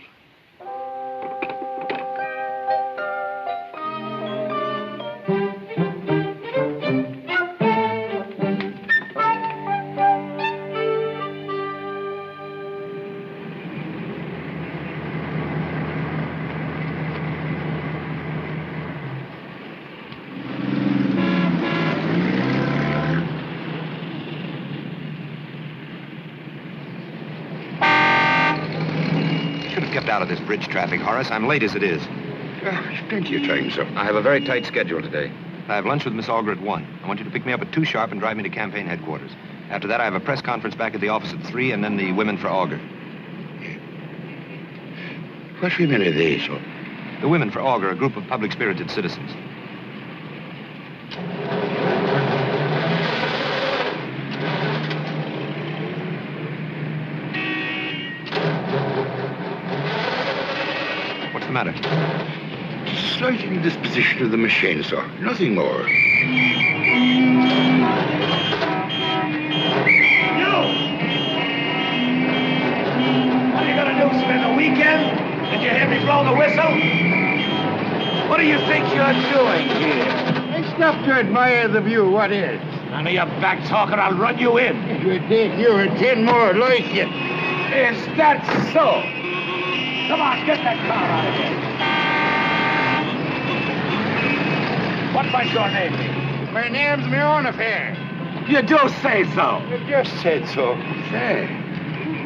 Out of this bridge traffic, Horace. I'm late as it is. Plenty of time, sir. I have a very tight schedule today. I have lunch with Miss Augur at 1. I want you to pick me up at 2 sharp and drive me to campaign headquarters. After that, I have a press conference back at the office at 3, and then the women for Augur. What women are they, sir? The women for Augur, a group of public-spirited citizens. What's the matter? Slight indisposition of the machine, sir. Nothing more. What are you gonna do, spend the weekend? Did you hear me blow the whistle? What do you think you're doing here? I stopped to admire the view. What is? None of your back talking, I'll run you in. It would take you and 10 more like you. Is that so? Come on, get that car out of here. What might your name be? My name's my own affair. You do say so. You just said so. Say,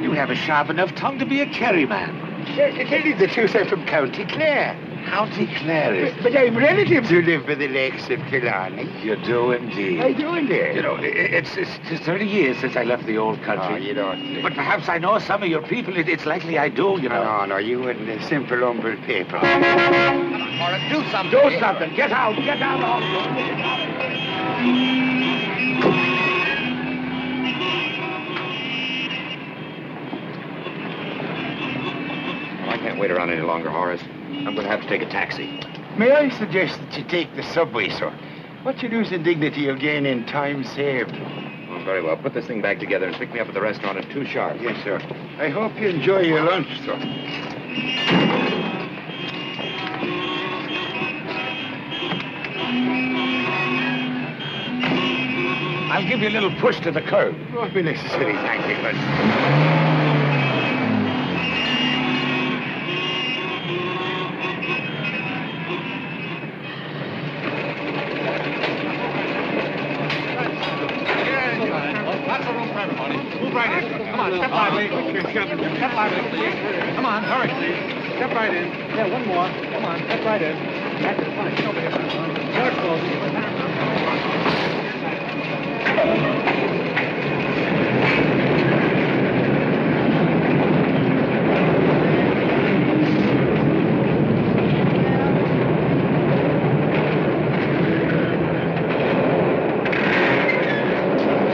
you have a sharp enough tongue to be a Kerryman. To tell you the truth, I'm from County Clare. County Clare is... But I've relatives who live by the lakes of Killarney. You do indeed. I do indeed. You know, it's 30 years since I left the old country. Oh, you don't. But perhaps I know some of your people. It's likely I do, you know. No, you wouldn't. A simple humble people. Come on, Morris, do something. Do something. Get out. Get out. I can't wait around any longer, Horace. I'm going to have to take a taxi. May I suggest that you take the subway, sir? What you lose in dignity, you'll gain in time saved. Oh, very well. Put this thing back together and pick me up at the restaurant at 2 sharp. Yes, sir. I hope you enjoy your lunch, sir. I'll give you a little push to the curb. Won't be necessary, thank you, but... Move right in. Come on, step lively. Step lively. Come on, hurry. Step right in. Yeah, one more. Come on, step right in. That's it. Fine. Get over here. Door's closing.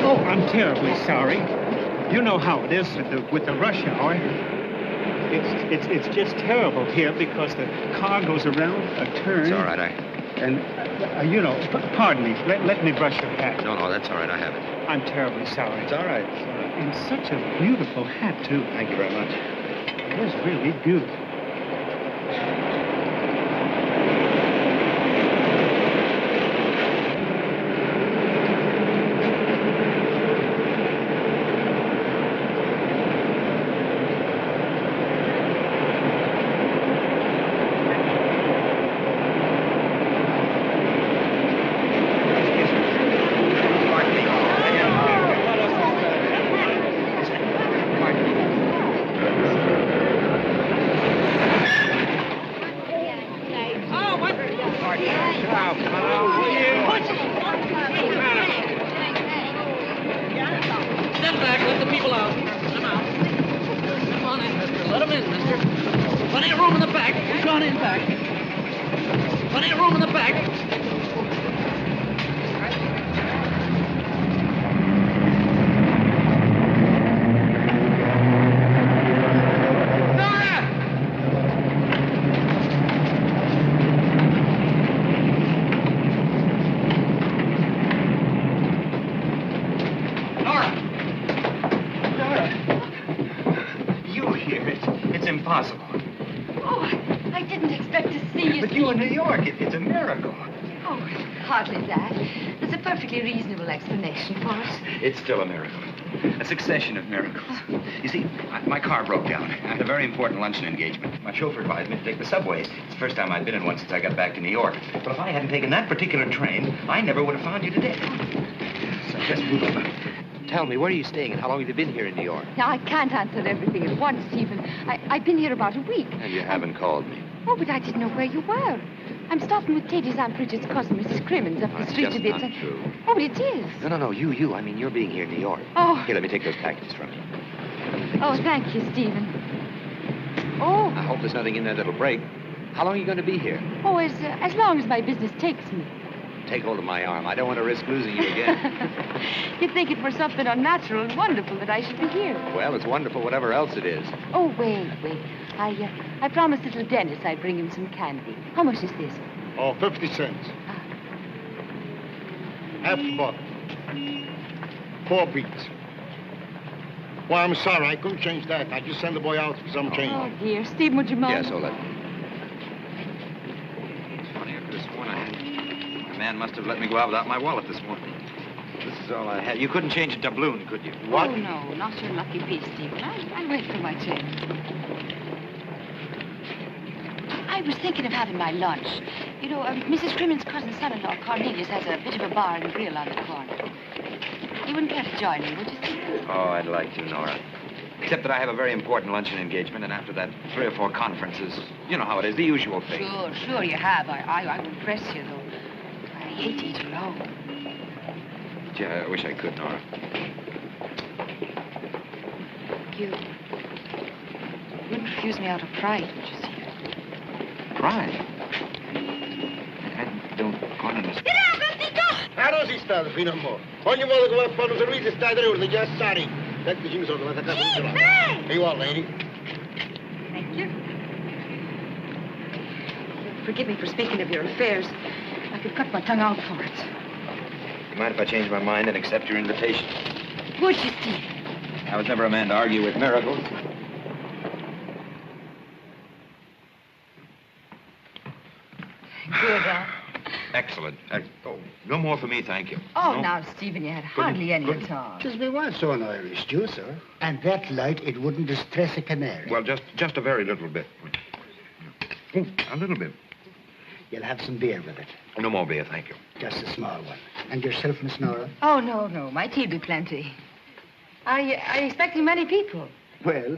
Oh, I'm terribly sorry. You know how it is with the rush hour. It's just terrible here because the car goes around a turn. It's all right, you know, pardon me. Let me brush your hat. No, that's all right. I have it. I'm terribly sorry. It's all right. And such a beautiful hat, too. Thank you very much. It is really beautiful. It's still a miracle. A succession of miracles. You see, my car broke down. I had a very important luncheon engagement. My chauffeur advised me to take the subway. It's the first time I'd been in one since I got back to New York. But if I hadn't taken that particular train, I never would have found you today. So just move on. Tell me, where are you staying and how long have you been here in New York? Now, I can't answer everything at once, Stephen. I've been here about a week. And you haven't called me. Oh, but I didn't know where you were. I'm stopping with Katie's Aunt Bridget's cousin, Mrs. Crimmins, up the street a bit. That's not true. Oh, but it is. No, you. I mean, you're being here in New York. Oh. Here, let me take those packages from you. Oh, thank you, Stephen. Oh. I hope there's nothing in there that'll break. How long are you going to be here? Oh, as long as my business takes me. Take hold of my arm. I don't want to risk losing you again. You'd think it were something unnatural and wonderful that I should be here. Well, it's wonderful whatever else it is. Oh, wait. I promised little Dennis I'd bring him some candy. How much is this? Oh, 50 cents. Half a buck. 4 beats. Well, I'm sorry. I couldn't change that. I just send the boy out for some change. Oh, dear. Steve, would you mind? Yes, hold it. It's funny. I could have sworn the man must have let me go out without my wallet this morning. This is all I had. You couldn't change it to doubloon, could you? What? Oh, no. Not your lucky piece, Stephen. I'll wait for my change. I was thinking of having my lunch. You know, Mrs. Crimmins' cousin son-in-law, Cornelius, has a bit of a bar and grill on the corner. You wouldn't care to join me, would you, Stephen? Oh, I'd like to, Nora. Except that I have a very important luncheon engagement, and after that, 3 or 4 conferences. You know how it is, the usual thing. Sure you have. I won't press you, though. I hate to eat alone. Gee, I wish I could, Nora. You wouldn't refuse me out of pride, would you, Stephen? Pride? I don't quite understand. Caro si sta fino a mo'. Ogni volta che va a fare un servizio stai 3 ore, già stari. Tecnici mi sono davanti a casa di gelato. E you all, lady. Thank you. Forgive me for speaking of your affairs. I could cut my tongue out for it. You mind if I change my mind and accept your invitation? Would you, Steve? I was never a man to argue with miracles. Good, huh? Excellent. Oh, no more for me, thank you. Oh, No? now, Stephen, you had hardly any at all. Tis me wants on Irish stew, sir. And that light, it wouldn't distress a canary. Well, just a very little bit. Oh, a little bit. You'll have some beer with it. No more beer, thank you. Just a small one. And yourself, Miss Nora? Oh, no. My tea'll be plenty. Are you expecting many people? Well,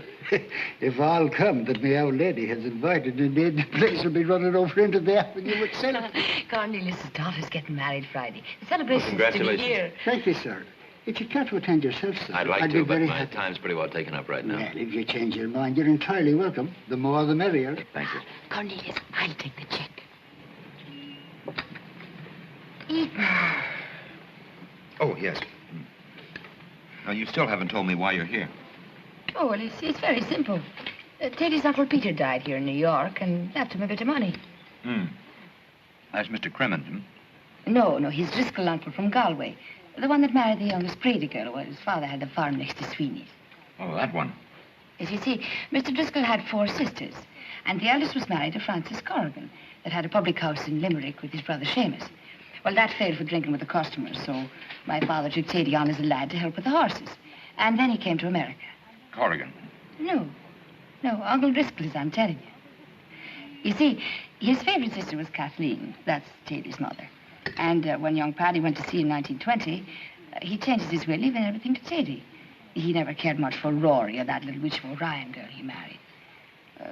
if all come that my old lady has invited, indeed, the place will be running over into the avenue itself. Cornelius' daughter's getting married Friday. The celebration's to be congratulations. here. Thank you, sir. If you care to attend yourself, sir, I'd like I'd to, be but very my happy. time's pretty well taken up right now. Well, if you change your mind, you're entirely welcome. The more, the merrier. Thank you. Cornelius, I'll take the check. Eat. Oh, yes. Now, you still haven't told me why you're here. Oh, well, it's very simple. Teddy's Uncle Peter died here in New York and left him a bit of money. That's Mr. Crimmins, No, his Driscoll uncle from Galway. The one that married the youngest Brady girl, while his father had the farm next to Sweeney's. Oh, that one. As you see, Mr. Driscoll had 4 sisters, and the eldest was married to Francis Corrigan, that had a public house in Limerick with his brother Seamus. Well, that failed for drinking with the customers, so my father took Teddy on as a lad to help with the horses. And then he came to America. Corrigan. No, Uncle Driscoll's, I'm telling you. You see, his favorite sister was Kathleen. That's Teddy's mother. And when young Paddy went to sea in 1920, he changed his will, leaving everything to Teddy. He never cared much for Rory or that little witch of Orion girl he married.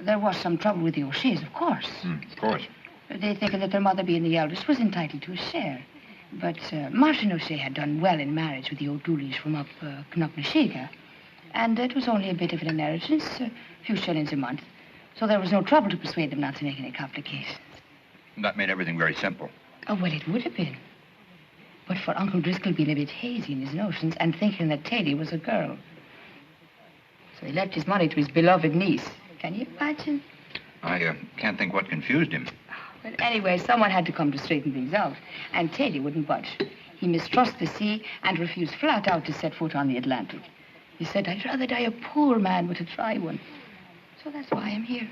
There was some trouble with the O'Sheas, of course. Of course. They thinking that their mother, being the eldest, was entitled to a share. But Martin O'Shea had done well in marriage with the O'Dooleys from up Knocknashiga. And it was only a bit of an inheritance, a few shillings a month. So there was no trouble to persuade them not to make any complications. That made everything very simple. Oh, well, it would have been. But for Uncle Driscoll being a bit hazy in his notions and thinking that Teddy was a girl. So he left his money to his beloved niece. Can you imagine? I can't think what confused him. Well, anyway, someone had to come to straighten things out. And Teddy wouldn't budge. He mistrusted the sea and refused flat out to set foot on the Atlantic. He said, I'd rather die a poor man but to try one. So that's why I'm here.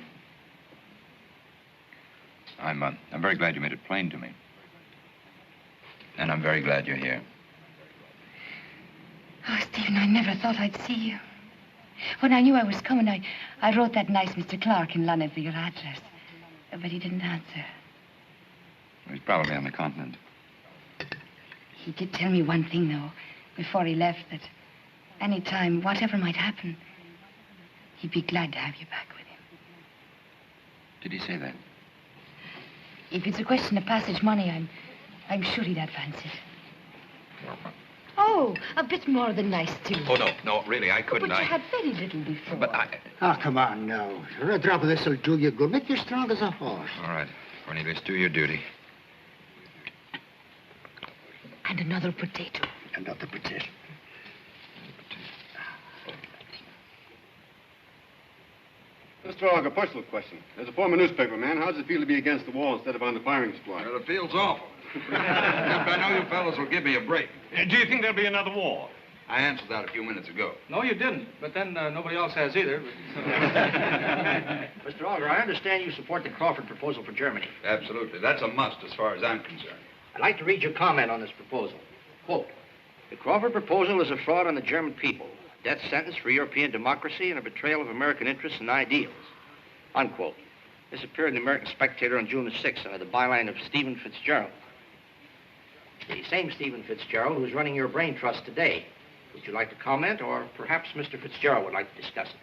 I'm very glad you made it plain to me. And I'm very glad you're here. Oh, Stephen, I never thought I'd see you. When I knew I was coming, I wrote that nice Mr. Clark in London for your address. But he didn't answer. He's probably on the continent. He did tell me one thing, though, before he left, that any time, whatever might happen, he'd be glad to have you back with him. Did he say that? If it's a question of passage money, I'm sure he'd advance it. Oh, a bit more than nice, too. Oh, no, really, I couldn't. But you had very little before. But Oh, come on now. A drop of this will do you good. Make you strong as a horse. All right. Cornelius, do your duty. And another potato. Another potato. Mr. Augur, a personal question. As a former newspaper man, how does it feel to be against the wall instead of on the firing squad? Well, it feels awful. I know you fellas will give me a break. Do you think there'll be another war? I answered that a few minutes ago. No, you didn't. But then nobody else has either. Mr. Augur, I understand you support the Crawford proposal for Germany. Absolutely. That's a must as far as I'm concerned. I'd like to read your comment on this proposal. Quote, the Crawford proposal is a fraud on the German people, a death sentence for European democracy, and a betrayal of American interests and ideals. Unquote. This appeared in the American Spectator on June the 6th under the byline of Stephen Fitzgerald. The same Stephen Fitzgerald who's running your brain trust today. Would you like to comment, or perhaps Mr. Fitzgerald would like to discuss it?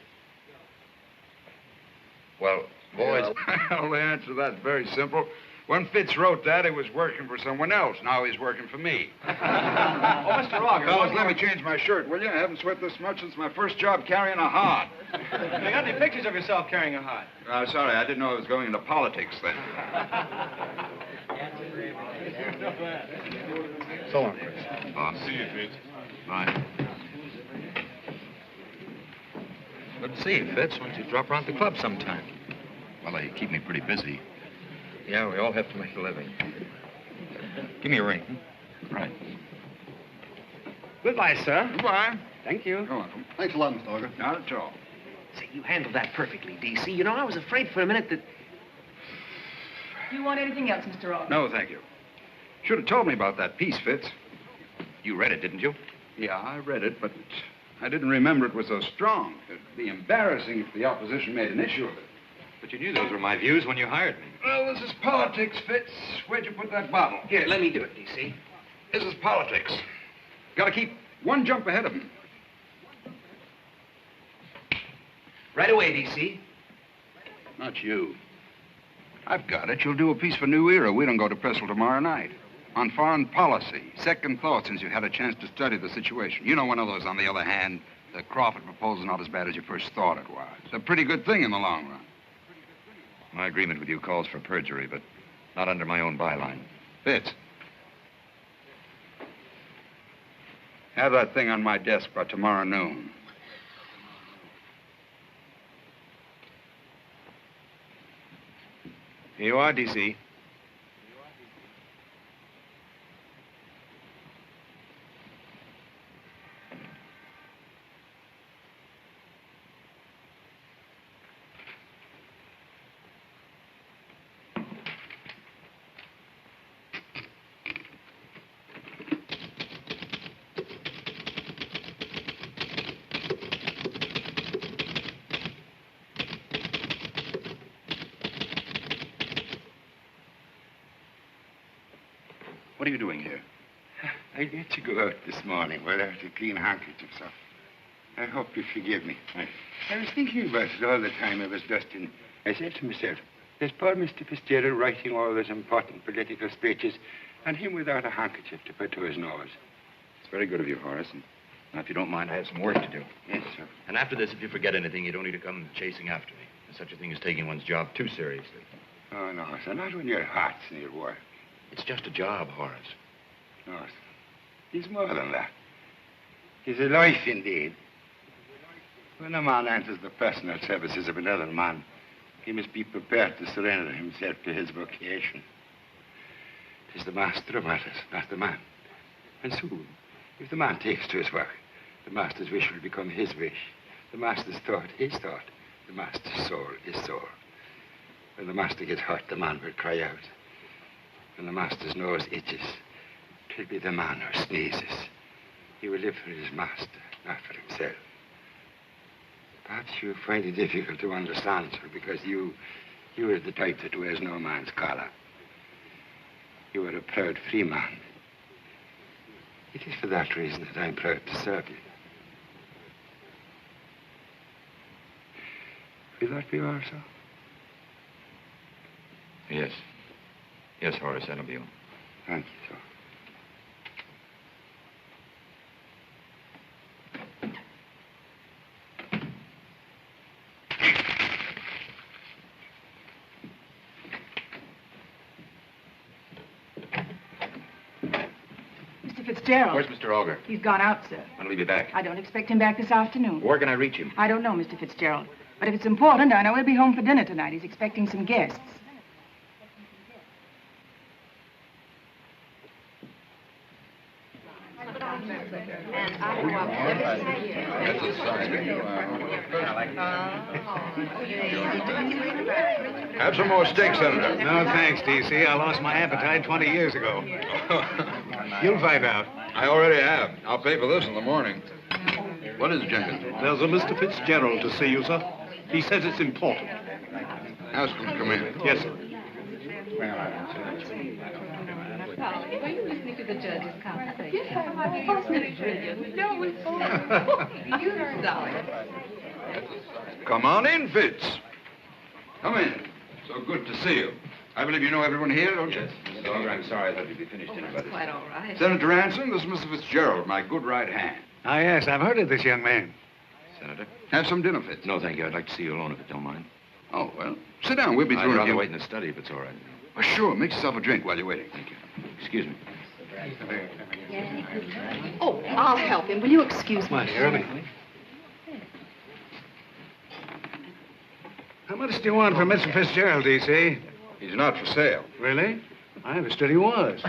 Well, boys, well, the answer to that's very simple. When Fitz wrote that, he was working for someone else. Now he's working for me. Oh, Mr. Augur. Fellas, let me change my shirt, will you? I haven't sweat this much since my first job carrying a hod. You got any pictures of yourself carrying a hod? Sorry, I didn't know I was going into politics then. So long, Chris. Bob. See you, Fitz. Bye. Good to see you, Fitz. Why don't you drop around the club sometime? Well, they keep me pretty busy. Yeah, we all have to make a living. Give me a ring. Right. Goodbye, sir. Goodbye. Thank you. You're welcome. Thanks a lot, Mr. Augur. Not at all. Say, you handled that perfectly, D.C. You know, I was afraid for a minute that... Do you want anything else, Mr. Augur? No, thank you. Should have told me about that piece, Fitz. You read it, didn't you? Yeah, I read it, but I didn't remember it was so strong. It'd be embarrassing if the opposition made an issue of it. But you knew those were my views when you hired me. Well, this is politics, Fitz. Where'd you put that bottle? Here, let me do it, DC. This is politics. Got to keep one jump ahead of him. Right away, DC. Not you. I've got it. You'll do a piece for New Era. We don't go to press till tomorrow night. On foreign policy. Second thought since you had a chance to study the situation. You know one of those, on the other hand. The Crawford proposal's not as bad as you first thought it was. It's a pretty good thing in the long run. My agreement with you calls for perjury, but not under my own byline. Fitz. Have that thing on my desk by tomorrow noon. Here you are, DC. What are you doing here? I let you go out this morning without a clean handkerchief, sir. I hope you forgive me. I was thinking about it all the time I was dusting. I said to myself, there's poor Mr. Fitzgerald writing all those important political speeches, and him without a handkerchief to put to his nose. It's very good of you, Horace. And now, if you don't mind, I have some work to do. Yes, sir. And after this, if you forget anything, you don't need to come chasing after me. There's such a thing as taking one's job too seriously. Oh, no, sir. Not when your heart's in your work. It's just a job, Horace. No, sir. He's more than that. He's a life, indeed. When a man enters the personal services of another man, he must be prepared to surrender himself to his vocation. It is the master of matters, not the man. And soon, if the man takes to his work, the master's wish will become his wish. The master's thought, his thought. The master's soul, his soul. When the master gets hurt, the man will cry out. When the master's nose itches, it will be the man who sneezes. He will live for his master, not for himself. Perhaps you find it difficult to understand, sir, because you are the type that wears no man's collar. You are a proud free man. It is for that reason that I'm proud to serve you. Will that be all, sir? Yes. Yes, Horace, that'll be all. Thank you, sir. Mr. Fitzgerald. Where's Mr. Augur? He's gone out, sir. When'll he be back? I don't expect him back this afternoon. Where can I reach him? I don't know, Mr. Fitzgerald. But if it's important, I know he'll be home for dinner tonight. He's expecting some guests. Have some more steak, Senator. No, thanks, D.C. I lost my appetite 20 years ago. You'll find out. I already have. I'll pay for this in the morning. What is it, Jenkins? There's a Mr. Fitzgerald to see you, sir. He says it's important. Ask him to come in. Yes, sir. Were you listening to the judge's conversation? Yes, wasn't it brilliant? No, it's so You're darling. Come on in, Fitz. Come in. So good to see you. I believe you know everyone here, don't you? Yes. Mr. Augur, I'm sorry. I thought you'd be finished dinner by this Quite time. all right. Senator Anson, this is Mr. Fitzgerald, my good right hand. Ah, yes, I've heard of this young man. Senator? Have some dinner, Fitz. No, thank you. I'd like to see you alone if it don't mind. Oh, well, sit down. We'll be through I'd in a rather few- wait in the study if it's all right. Oh, sure. Make yourself a drink while you're waiting. Thank you. Excuse me. Oh, I'll help him. Will you excuse me? Why, Shirley. How much do you want for Mr. Fitzgerald, D.C.? He's not for sale. Really? I understood he was.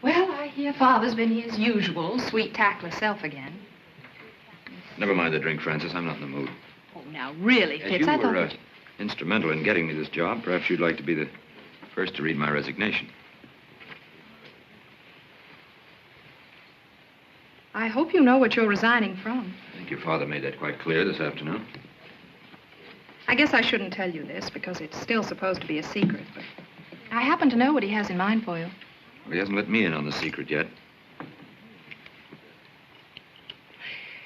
Well, I hear Father's been his usual sweet, tactless self again. Never mind the drink, Francis. I'm not in the mood. Oh, now, really, Fitz, I thought... instrumental in getting me this job, perhaps you'd like to be the first to read my resignation. I hope you know what you're resigning from. I think your father made that quite clear this afternoon. I guess I shouldn't tell you this because it's still supposed to be a secret, but I happen to know what he has in mind for you. Well, he hasn't let me in on the secret yet.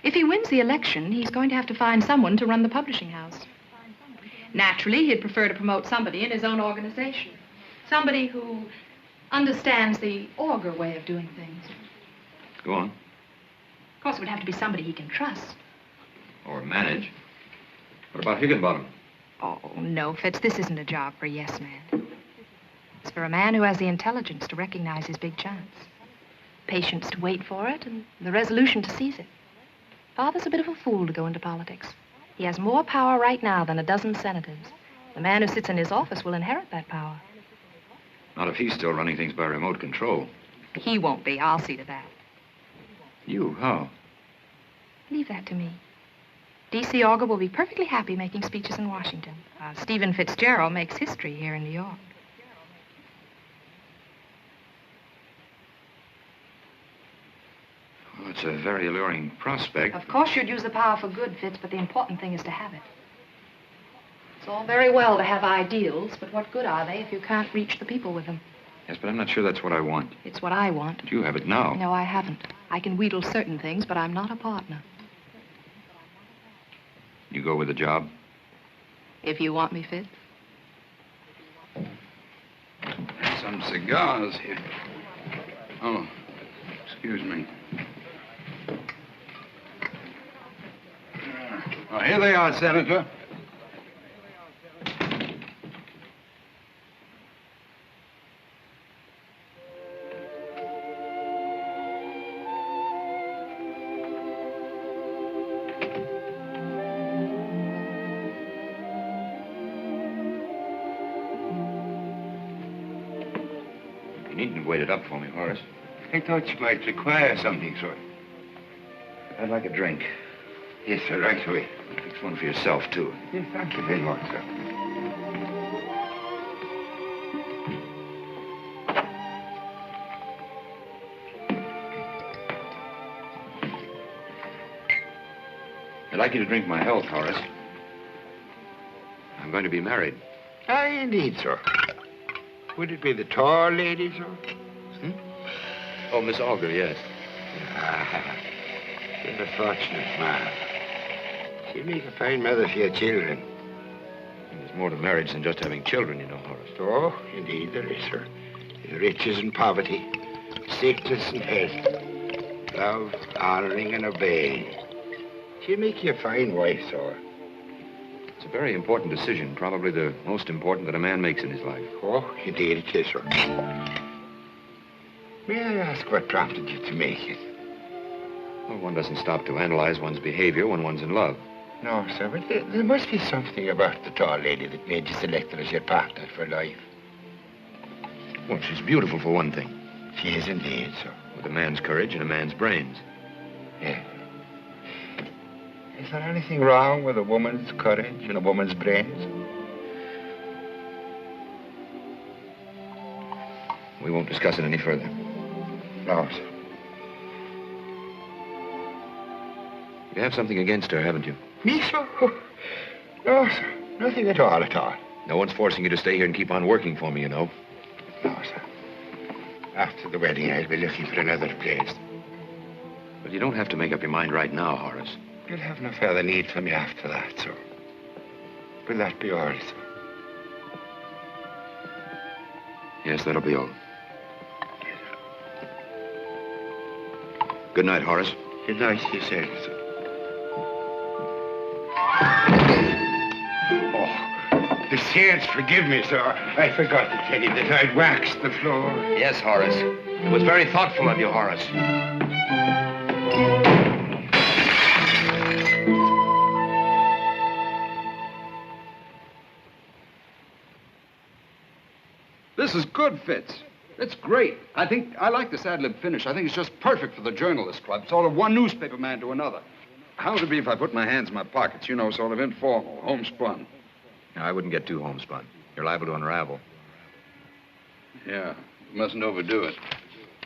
If he wins the election, he's going to have to find someone to run the publishing house. Naturally, he'd prefer to promote somebody in his own organization. Somebody who understands the Augur way of doing things. Go on. Of course, it would have to be somebody he can trust. Or manage. What about Higginbottom? Oh, no, Fitz, this isn't a job for a yes man. It's for a man who has the intelligence to recognize his big chance. Patience to wait for it, and the resolution to seize it. Father's a bit of a fool to go into politics. He has more power right now than a dozen senators. The man who sits in his office will inherit that power. Not if he's still running things by remote control. He won't be. I'll see to that. You? How? Leave that to me. D.C. Augur will be perfectly happy making speeches in Washington. Stephen Fitzgerald makes history here in New York. Well, it's a very alluring prospect. Of course you'd use the power for good, Fitz, but the important thing is to have it. It's all very well to have ideals, but what good are they if you can't reach the people with them? Yes, but I'm not sure that's what I want. It's what I want. But you have it now. No, I haven't. I can wheedle certain things, but I'm not a partner. You go with the job? If you want me, Fitz. Some cigars here. Oh, excuse me. Oh, here they are, Senator. You needn't wait it up for me, Horace. I thought you might require something, sir. I'd like a drink. Yes, sir, right away. Fix one for yourself, too. Yes, thank you very much, sir. I'd like you to drink my health, Horace. I'm going to be married. Aye, indeed, sir. Would it be the tall lady, sir? Oh, Miss Augur, yes. Ah, you're a fortunate man. She'll make a fine mother for your children. There's more to marriage than just having children, you know, Horace. Oh, indeed there is, sir. There's riches and poverty, sickness and health, love, honoring and obeying. She'll make you a fine wife, sir. It's a very important decision, probably the most important that a man makes in his life. Oh, indeed it is, sir. May I ask what prompted you to make it? Well, one doesn't stop to analyze one's behavior when one's in love. No, sir, but there must be something about the tall lady that made you select her as your partner for life. Well, she's beautiful, for one thing. She is indeed, sir. With a man's courage and a man's brains. Yeah. Is there anything wrong with a woman's courage and a woman's brains? We won't discuss it any further. No, sir. You have something against her, haven't you? Me, sir? No, sir. Nothing at all, at all. No one's forcing you to stay here and keep on working for me, you know. No, sir. After the wedding, I'll be looking for another place. But you don't have to make up your mind right now, Horace. You'll have no further need for me after that, sir. Will that be all, sir? Yes, that'll be all. Good night, Horace. Good night, you say, sir. Oh, the saints forgive me, sir. I forgot to tell you that I'd waxed the floor. Yes, Horace. It was very thoughtful of you, Horace. This is good, Fitz. It's great. I like this ad lib finish. I think it's just perfect for the journalist club. Sort of one newspaper man to another. How would it be if I put my hands in my pockets? You know, sort of informal, homespun. I wouldn't get too homespun. You're liable to unravel. Yeah, you mustn't overdo it.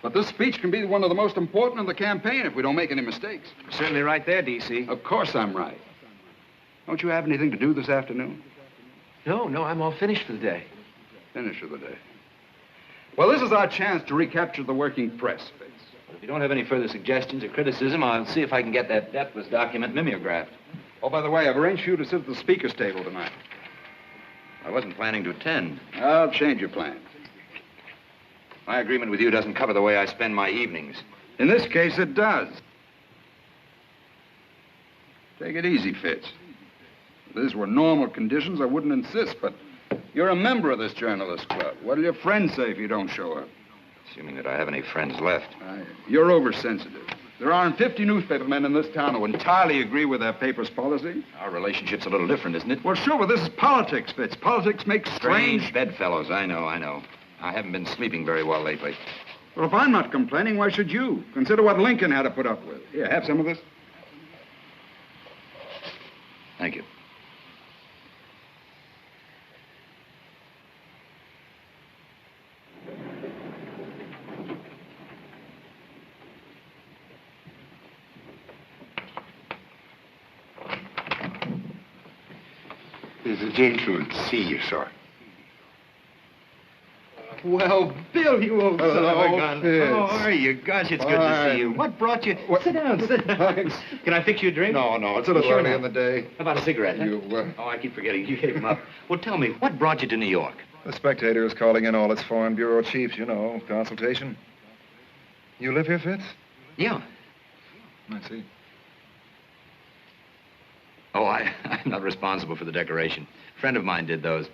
But this speech can be one of the most important of the campaign if we don't make any mistakes. You're certainly right there, D.C. Of course I'm right. Don't you have anything to do this afternoon? No, I'm all finished for the day. Finished for the day. Well, this is our chance to recapture the working press, Fitz. If you don't have any further suggestions or criticism, I'll see if I can get that deathless document mimeographed. Oh, by the way, I've arranged for you to sit at the speaker's table tonight. I wasn't planning to attend. I'll change your plans. My agreement with you doesn't cover the way I spend my evenings. In this case, it does. Take it easy, Fitz. If these were normal conditions, I wouldn't insist, but you're a member of this journalist club. What'll your friends say if you don't show up? Assuming that I have any friends left. You're oversensitive. There aren't 50 newspaper men in this town who entirely agree with their paper's policy. Our relationship's a little different, isn't it? Well, sure, but this is politics, Fitz. Politics makes strange bedfellows. I know. I haven't been sleeping very well lately. Well, if I'm not complaining, why should you? Consider what Lincoln had to put up with. Here, have some of this. Thank you. There's a gentleman to see you, sir. Well, Bill, you old son of a gun. Fitz. How are you? Gosh, it's good to see you. What brought you? Sit down. Can I fix you a drink? No, it's a little Sure early not. in the day. How about a cigarette? Huh? You, Oh, I keep forgetting. You gave him up. Well, tell me, what brought you to New York? The Spectator is calling in all its foreign bureau chiefs, you know, consultation. You live here, Fitz? Yeah. I see. Oh, I'm not responsible for the decoration. A friend of mine did those.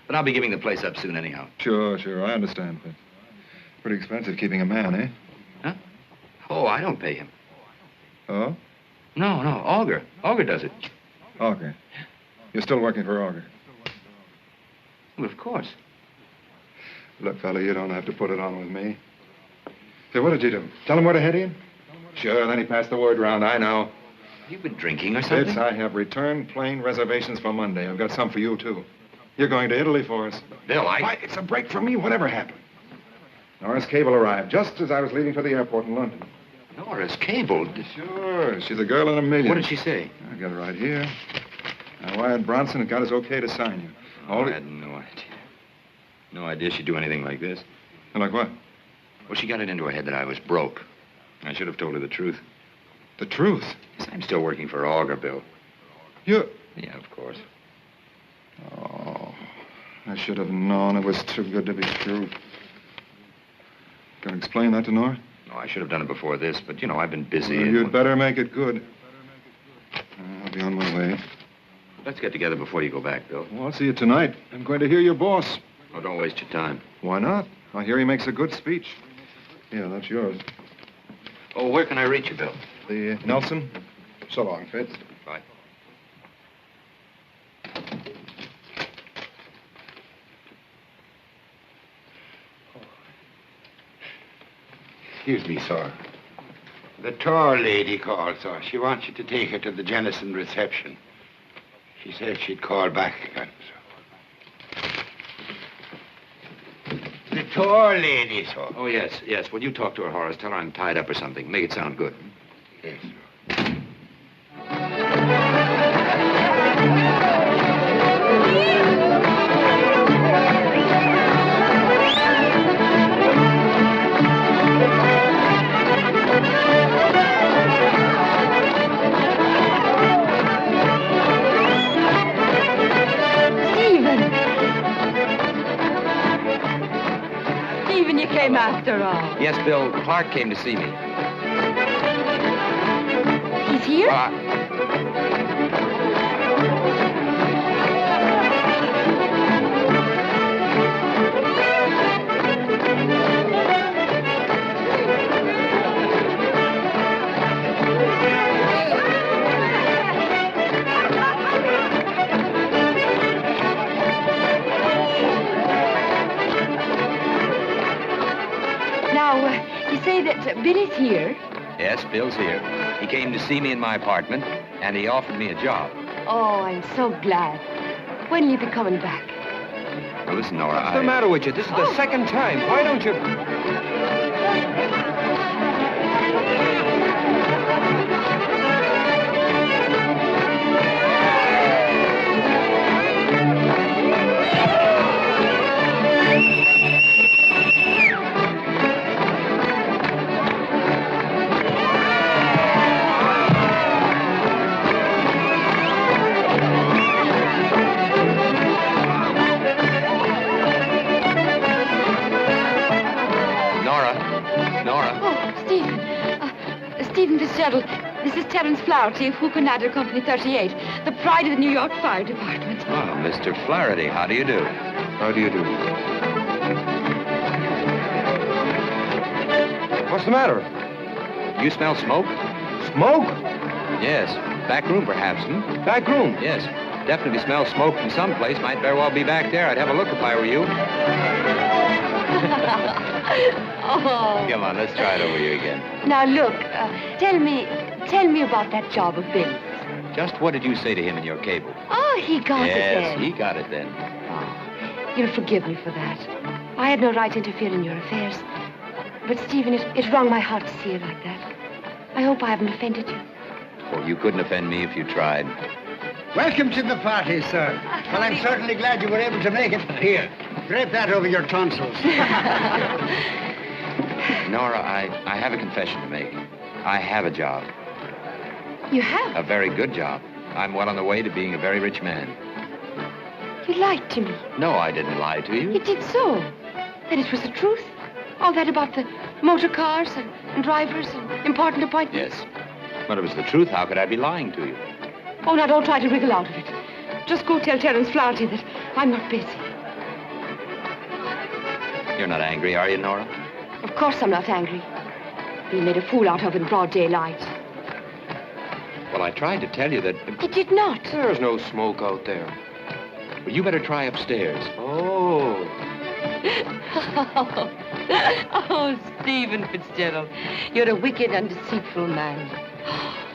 But I'll be giving the place up soon anyhow. Sure, I understand, Fitz. Pretty expensive keeping a man, eh? Huh? Oh, I don't pay him. Oh? No, Augur. Augur does it. Augur. You're still working for Augur? Well, of course. Look, fella, you don't have to put it on with me. Say, what did you do? Tell him where to head in? Sure, then he passed the word round, I know. You've been drinking or something? Fitz, I have return plane reservations for Monday. I've got some for you, too. You're going to Italy for us. Bill, Why, it's a break for me, whatever happened. Nora's cable arrived just as I was leaving for the airport in London. Nora's cabled? Sure, she's a girl in a million. What did she say? I got it right here. I wired Bronson and got his okay to sign you. I had no idea. No idea she'd do anything like this. Like what? Well, she got it into her head that I was broke. I should have told her the truth. The truth? Yes, I'm still working for Augur, Bill. You? Yeah, of course. Oh, I should have known it was too good to be true. Gonna explain that to Nora? No, I should have done it before this, but, you know, I've been busy. Well, you'd better make it good. I'll be on my way. Let's get together before you go back, Bill. Well, I'll see you tonight. I'm going to hear your boss. Oh, don't waste your time. Why not? I hear he makes a good speech. Yeah, that's yours. Oh, where can I reach you, Bill? The Nelson? So long, Fitz. Bye. Excuse me, sir. The tall lady called, sir. She wants you to take her to the Jennison reception. She said she'd call back again, sir. The tall lady, sir. Oh, yes. Well, you talk to her, Horace. Tell her I'm tied up or something. Make it sound good. Yes, sir. Stephen, you came after all. Yes, Bill. Clark came to see me. He's here? You say that Billy's here? Yes, Bill's here. He came to see me in my apartment, and he offered me a job. Oh, I'm so glad. When will you be coming back? Now, listen, Nora, What's the matter with you? This is the second time. Why don't you... Stephen Fitzgerald, this is Terence Flaherty of Hooker Ladder Company 38, the pride of the New York Fire Department. Oh, Mr. Flaherty, how do you do? How do you do? What's the matter? You smell smoke? Smoke? Yes. Back room, perhaps, Back room? Yes. Definitely smell smoke from someplace. Might very well be back there. I'd have a look if I were you. Oh. Come on, let's try it over here again. Now, look, tell me about that job of Billy's. Just what did you say to him in your cable? Oh, he got it then. Yes, he got it then. Oh, you'll forgive me for that. I had no right to interfere in your affairs. But, Stephen, it wrung my heart to see you like that. I hope I haven't offended you. Oh, you couldn't offend me if you tried. Welcome to the party, sir. Well, I'm certainly glad you were able to make it. Here, drape that over your tonsils. Nora, I have a confession to make. I have a job. You have? A very good job. I'm well on the way to being a very rich man. You lied to me. No, I didn't lie to you. You did so. Then it was the truth. All that about the motor cars and drivers and important appointments. Yes. But it was the truth. How could I be lying to you? Oh, now don't try to wriggle out of it. Just go tell Terence Flaherty that I'm not busy. You're not angry, are you, Nora? Of course I'm not angry. Being made a fool out of in broad daylight. Well, I tried to tell you that... You did not. There's no smoke out there. Well, you better try upstairs. Oh. Oh, Stephen Fitzgerald. You're a wicked and deceitful man.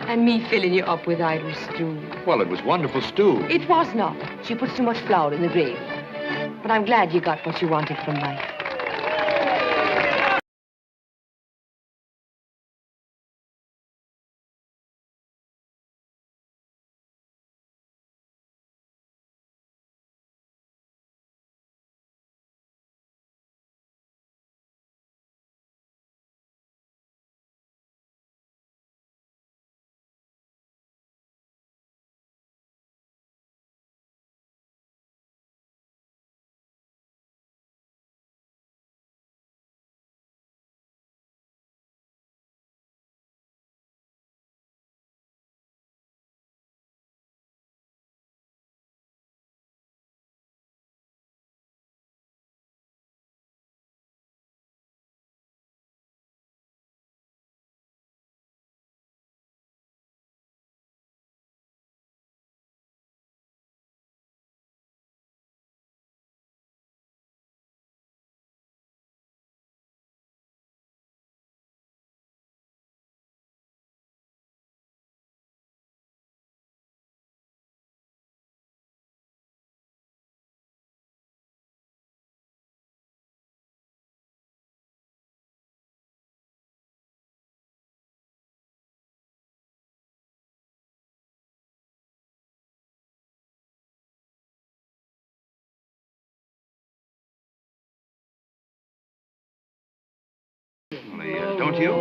And me filling you up with idle stew. Well, it was wonderful stew. It was not. She puts too much flour in the gravy. But I'm glad you got what you wanted from life. Don't you?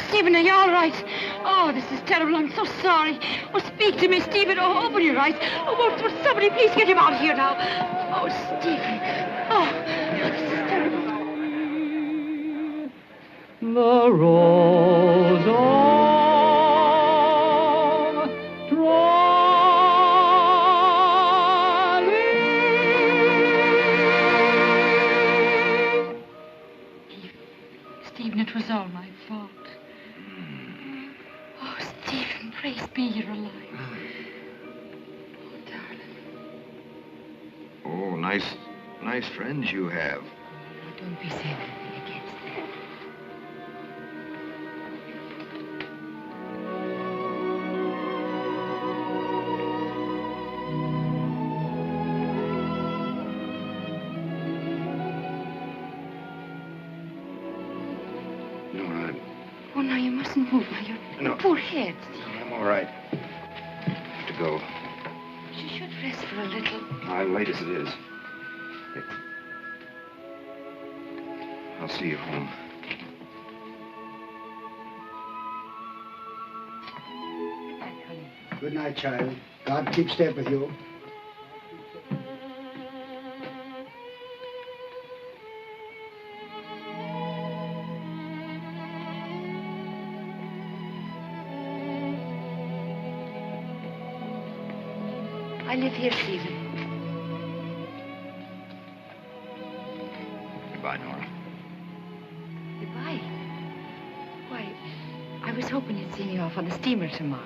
Stephen, are you all right? Oh, this is terrible. I'm so sorry. Oh, speak to me, Stephen. Oh, open your eyes. Oh, won't somebody please get him out of here now? Oh, Stephen. Oh, this is terrible. The rose all my fault. Oh, Stephen, praise be you're alive. Oh, nice friends you have. Don't be saying anything against them. Nora, Oh, now you mustn't move. Now, your poor head, Stephen. I'm all right. I have to go. You should rest for a little. I'm late as it is. I'll see you home. Good night, child. God keep step with you. I live here, Stephen. Goodbye, Nora. Goodbye. Why, I was hoping you'd see me off on the steamer tomorrow.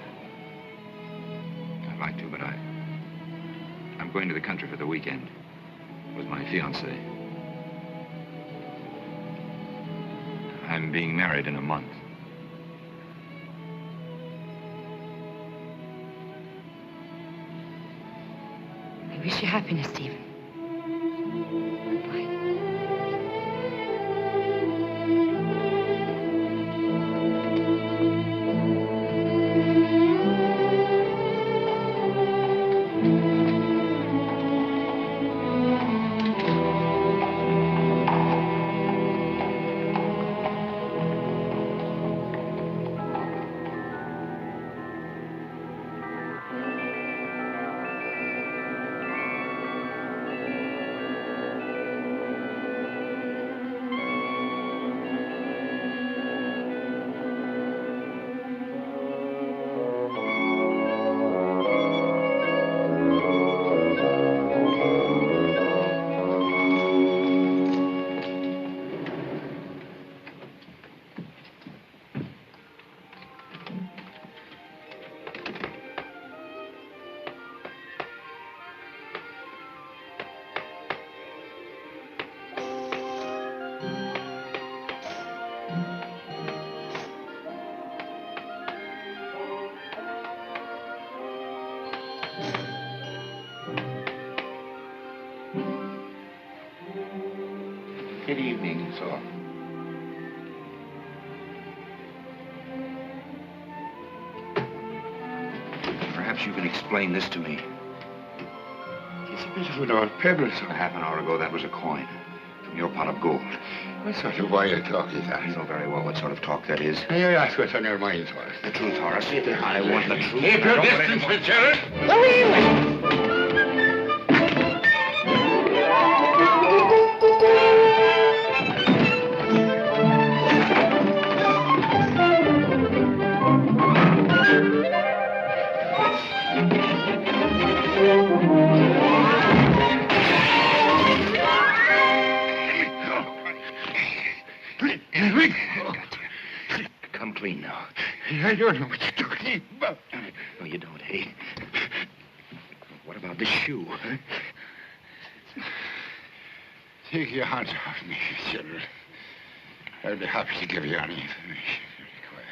I'd like to, but I'm going to the country for the weekend with my fiancée. I'm being married in a month. I wish you happiness, Stephen. Good evening, sir. Perhaps you can explain this to me. It's a bit of an old pebble, sir. Half an hour ago, that was a coin from your pot of gold. What sort of wild talk is that? I know very well what sort of talk that is. May I ask what's on your mind, sir? The truth, Horace. I want the truth. Keep your distance, Fitzgerald. Come clean now. I don't know what you're talking about. No, you don't, eh? What about this shoe, huh? Take your hands off me, Fitzgerald. I'll be happy to give you any information you require.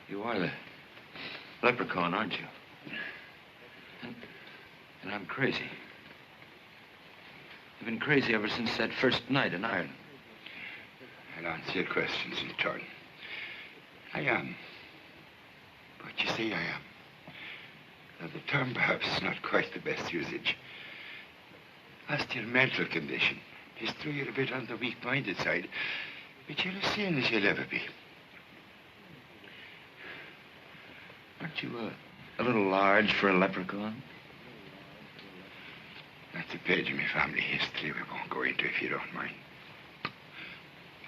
You are the leprechaun, aren't you? And I'm crazy. I've been crazy ever since that first night in Ireland. I'll answer your questions in turn. I am. But you see, I am. Now, the term perhaps is not quite the best usage. As to your mental condition, it's true you're a bit on the weak-minded side, but you're as sane as you'll ever be. Aren't you a little large for a leprechaun? That's a page in my family history we won't go into if you don't mind.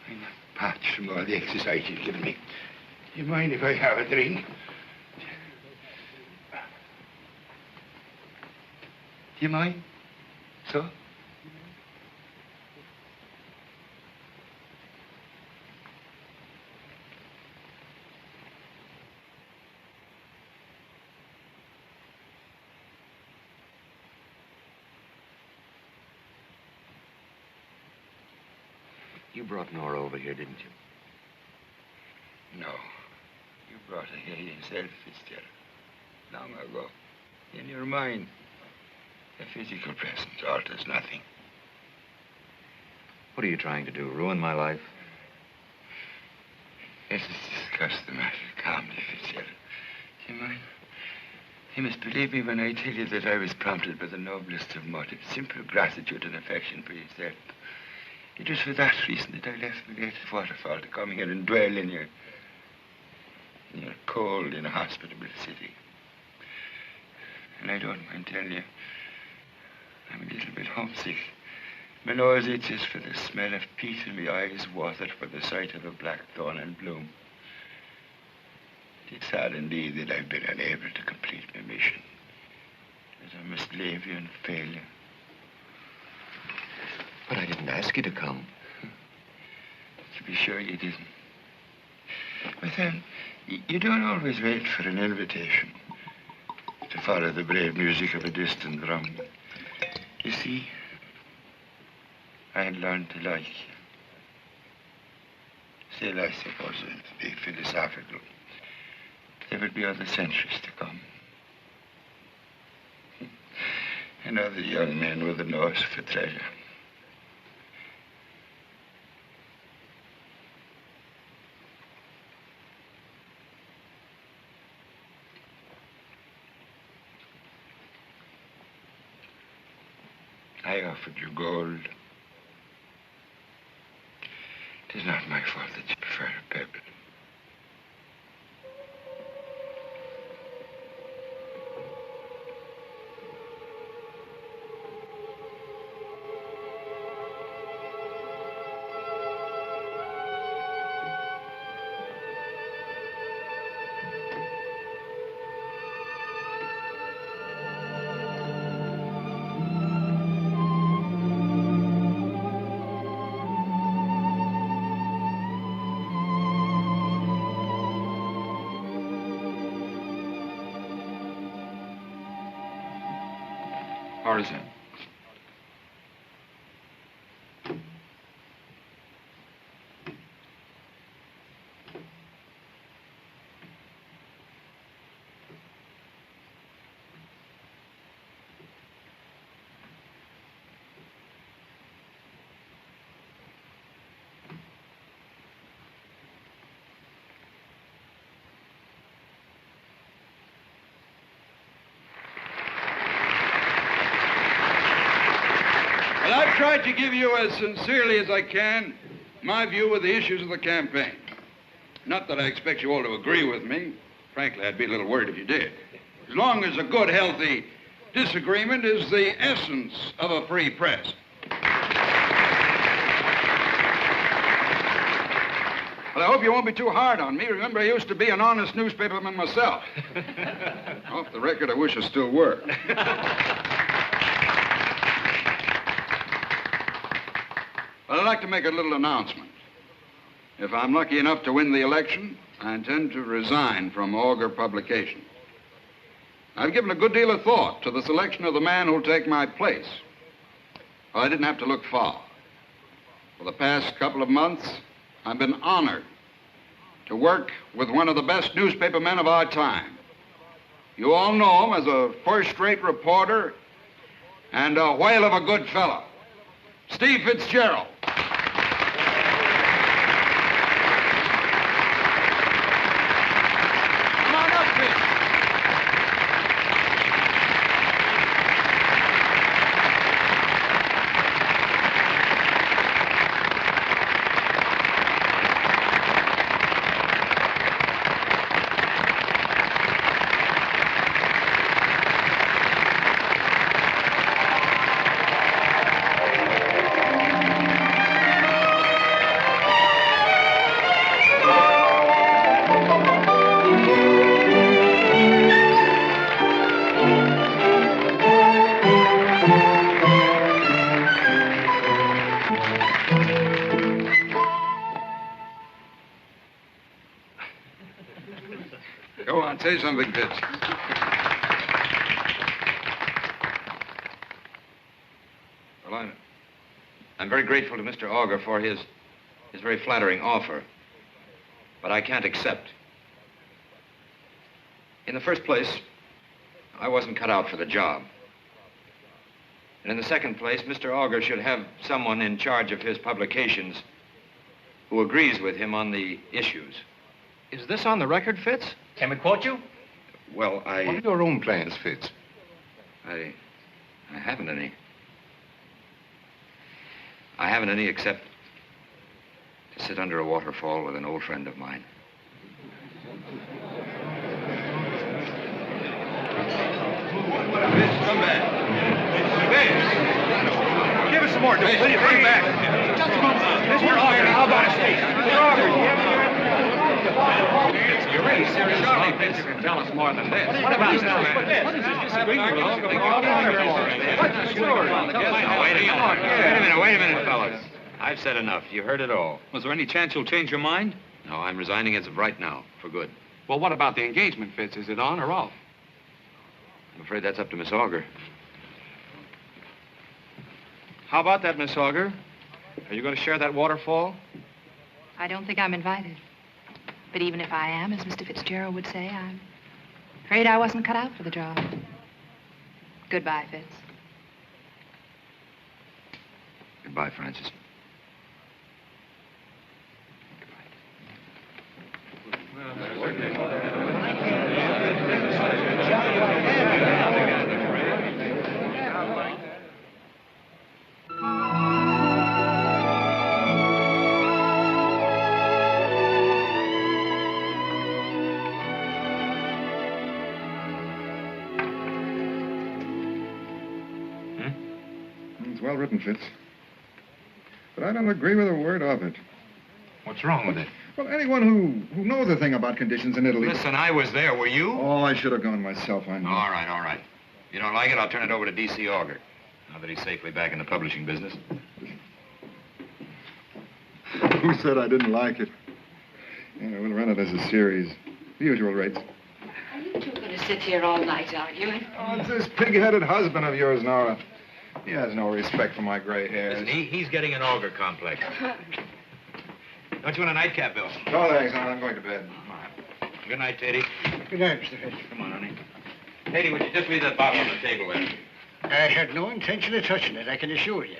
I'm a patch from all the exercise you've given me. You mind if I have a drink? Do you mind? So? You brought Nora over here, didn't you? No. You brought her here yourself, Fitzgerald. Long ago. In your mind. A physical presence alters nothing. What are you trying to do? Ruin my life? Let us discuss the matter calmly, Fitzgerald. Do you mind? You must believe me when I tell you that I was prompted by the noblest of motives, simple gratitude and affection for yourself. It was for that reason that I left the native waterfall to come here and dwell in your cold, inhospitable city. And I don't mind telling you, I'm a little bit homesick. My nose itches for the smell of peat and my eyes watered for the sight of a blackthorn in bloom. It's sad indeed that I've been unable to complete my mission. That I must leave you and fail you. But I didn't ask you to come. To be sure you didn't. But then, you don't always wait for an invitation to follow the brave music of a distant drum. You see, I had learned to like you. Still, I suppose, to be philosophical, there would be other centuries to come. And other young men with a nose for treasure. I offered you gold. It is not my fault that you prefer a pebble. Horizon. Well, I've tried to give you as sincerely as I can my view of the issues of the campaign. Not that I expect you all to agree with me. Frankly, I'd be a little worried if you did. As long as a good, healthy disagreement is the essence of a free press. Well, I hope you won't be too hard on me. Remember, I used to be an honest newspaperman myself. Off the record, I wish I still were. Well, I'd like to make a little announcement. If I'm lucky enough to win the election, I intend to resign from Augur publication. I've given a good deal of thought to the selection of the man who'll take my place. Well, I didn't have to look far. For the past couple of months, I've been honored to work with one of the best newspaper men of our time. You all know him as a first-rate reporter and a whale of a good fellow. Steve Fitzgerald. Come on up, Fitz. Say something, Fitz. Well, I'm very grateful to Mr. Augur for his very flattering offer, but I can't accept. In the first place, I wasn't cut out for the job. And in the second place, Mr. Augur should have someone in charge of his publications who agrees with him on the issues. Is this on the record, Fitz? Can we quote you? Well, What are your own plans, Fitz? I haven't any. I haven't any except to sit under a waterfall with an old friend of mine. Come back. Vince! Give us some more, will you? Bring it back. Mr. Augur, how about a steak? Mr. Augur, do you have You're really serious. Surely, Vince, you can tell us more than this. What about this, man? What is this disagreement? Wait a minute, fellas. I've said enough. You heard it all. Was there any chance you'll change your mind? No, I'm resigning as of right now, for good. Well, what about the engagement, Fitz? Is it on or off? I'm afraid that's up to Miss Augur. How about that, Miss Augur? Are you going to share that waterfall? I don't think I'm invited. But even if I am, as Mr. Fitzgerald would say, I'm afraid I wasn't cut out for the job. Goodbye, Fitz. Goodbye, Francis. It's well written, Fitz. But I don't agree with a word of it. What's wrong with it? Well, anyone who knows a thing about conditions in Italy... Listen, I was there. Were you? Oh, I should have gone myself, I know. All right, all right. You don't like it, I'll turn it over to D.C. Augur. Now that he's safely back in the publishing business. Who said I didn't like it? Yeah, we'll run it as a series. The usual rates. Are you two going to sit here all night arguing? Oh, it's this pig-headed husband of yours, Nora. He has no respect for my gray hairs. Listen, he's getting an Augur complex. Don't you want a nightcap, Bill? No, thanks, Nora. I'm going to bed. Good night, Teddy. Good night, Mr. Fitz. Come on, honey. Teddy, would you just leave that bottle on the table there? I had no intention of touching it, I can assure you.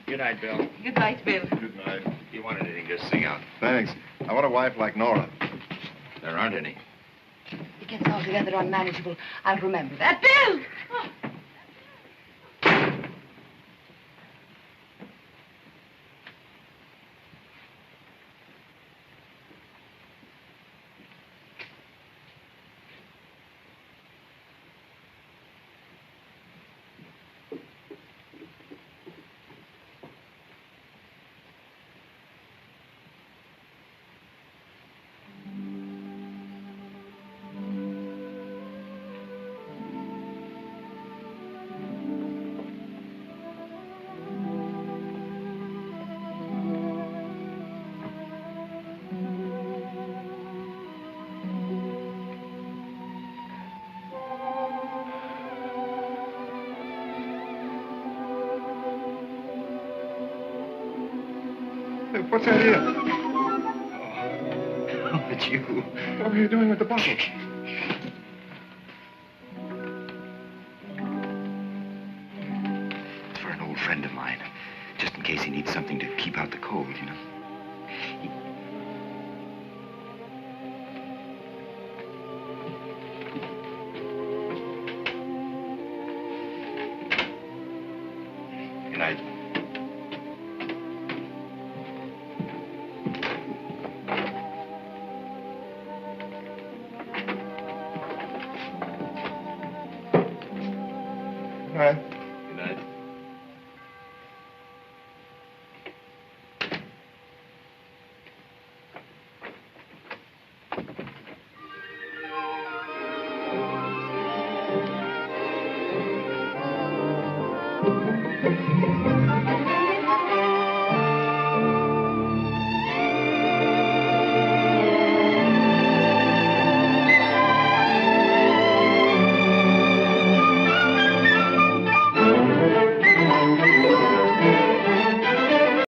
Good night, Bill. Good night, Bill. Good night. If you want anything, just sing out. Thanks. I want a wife like Nora. There aren't any. It gets altogether unmanageable. I'll remember that. Bill! Oh. What's that here? Oh, it's you. What are you doing with the bottle? It's for an old friend of mine. Just in case he needs something to keep out the cold, you know. Good night. All right. Good night.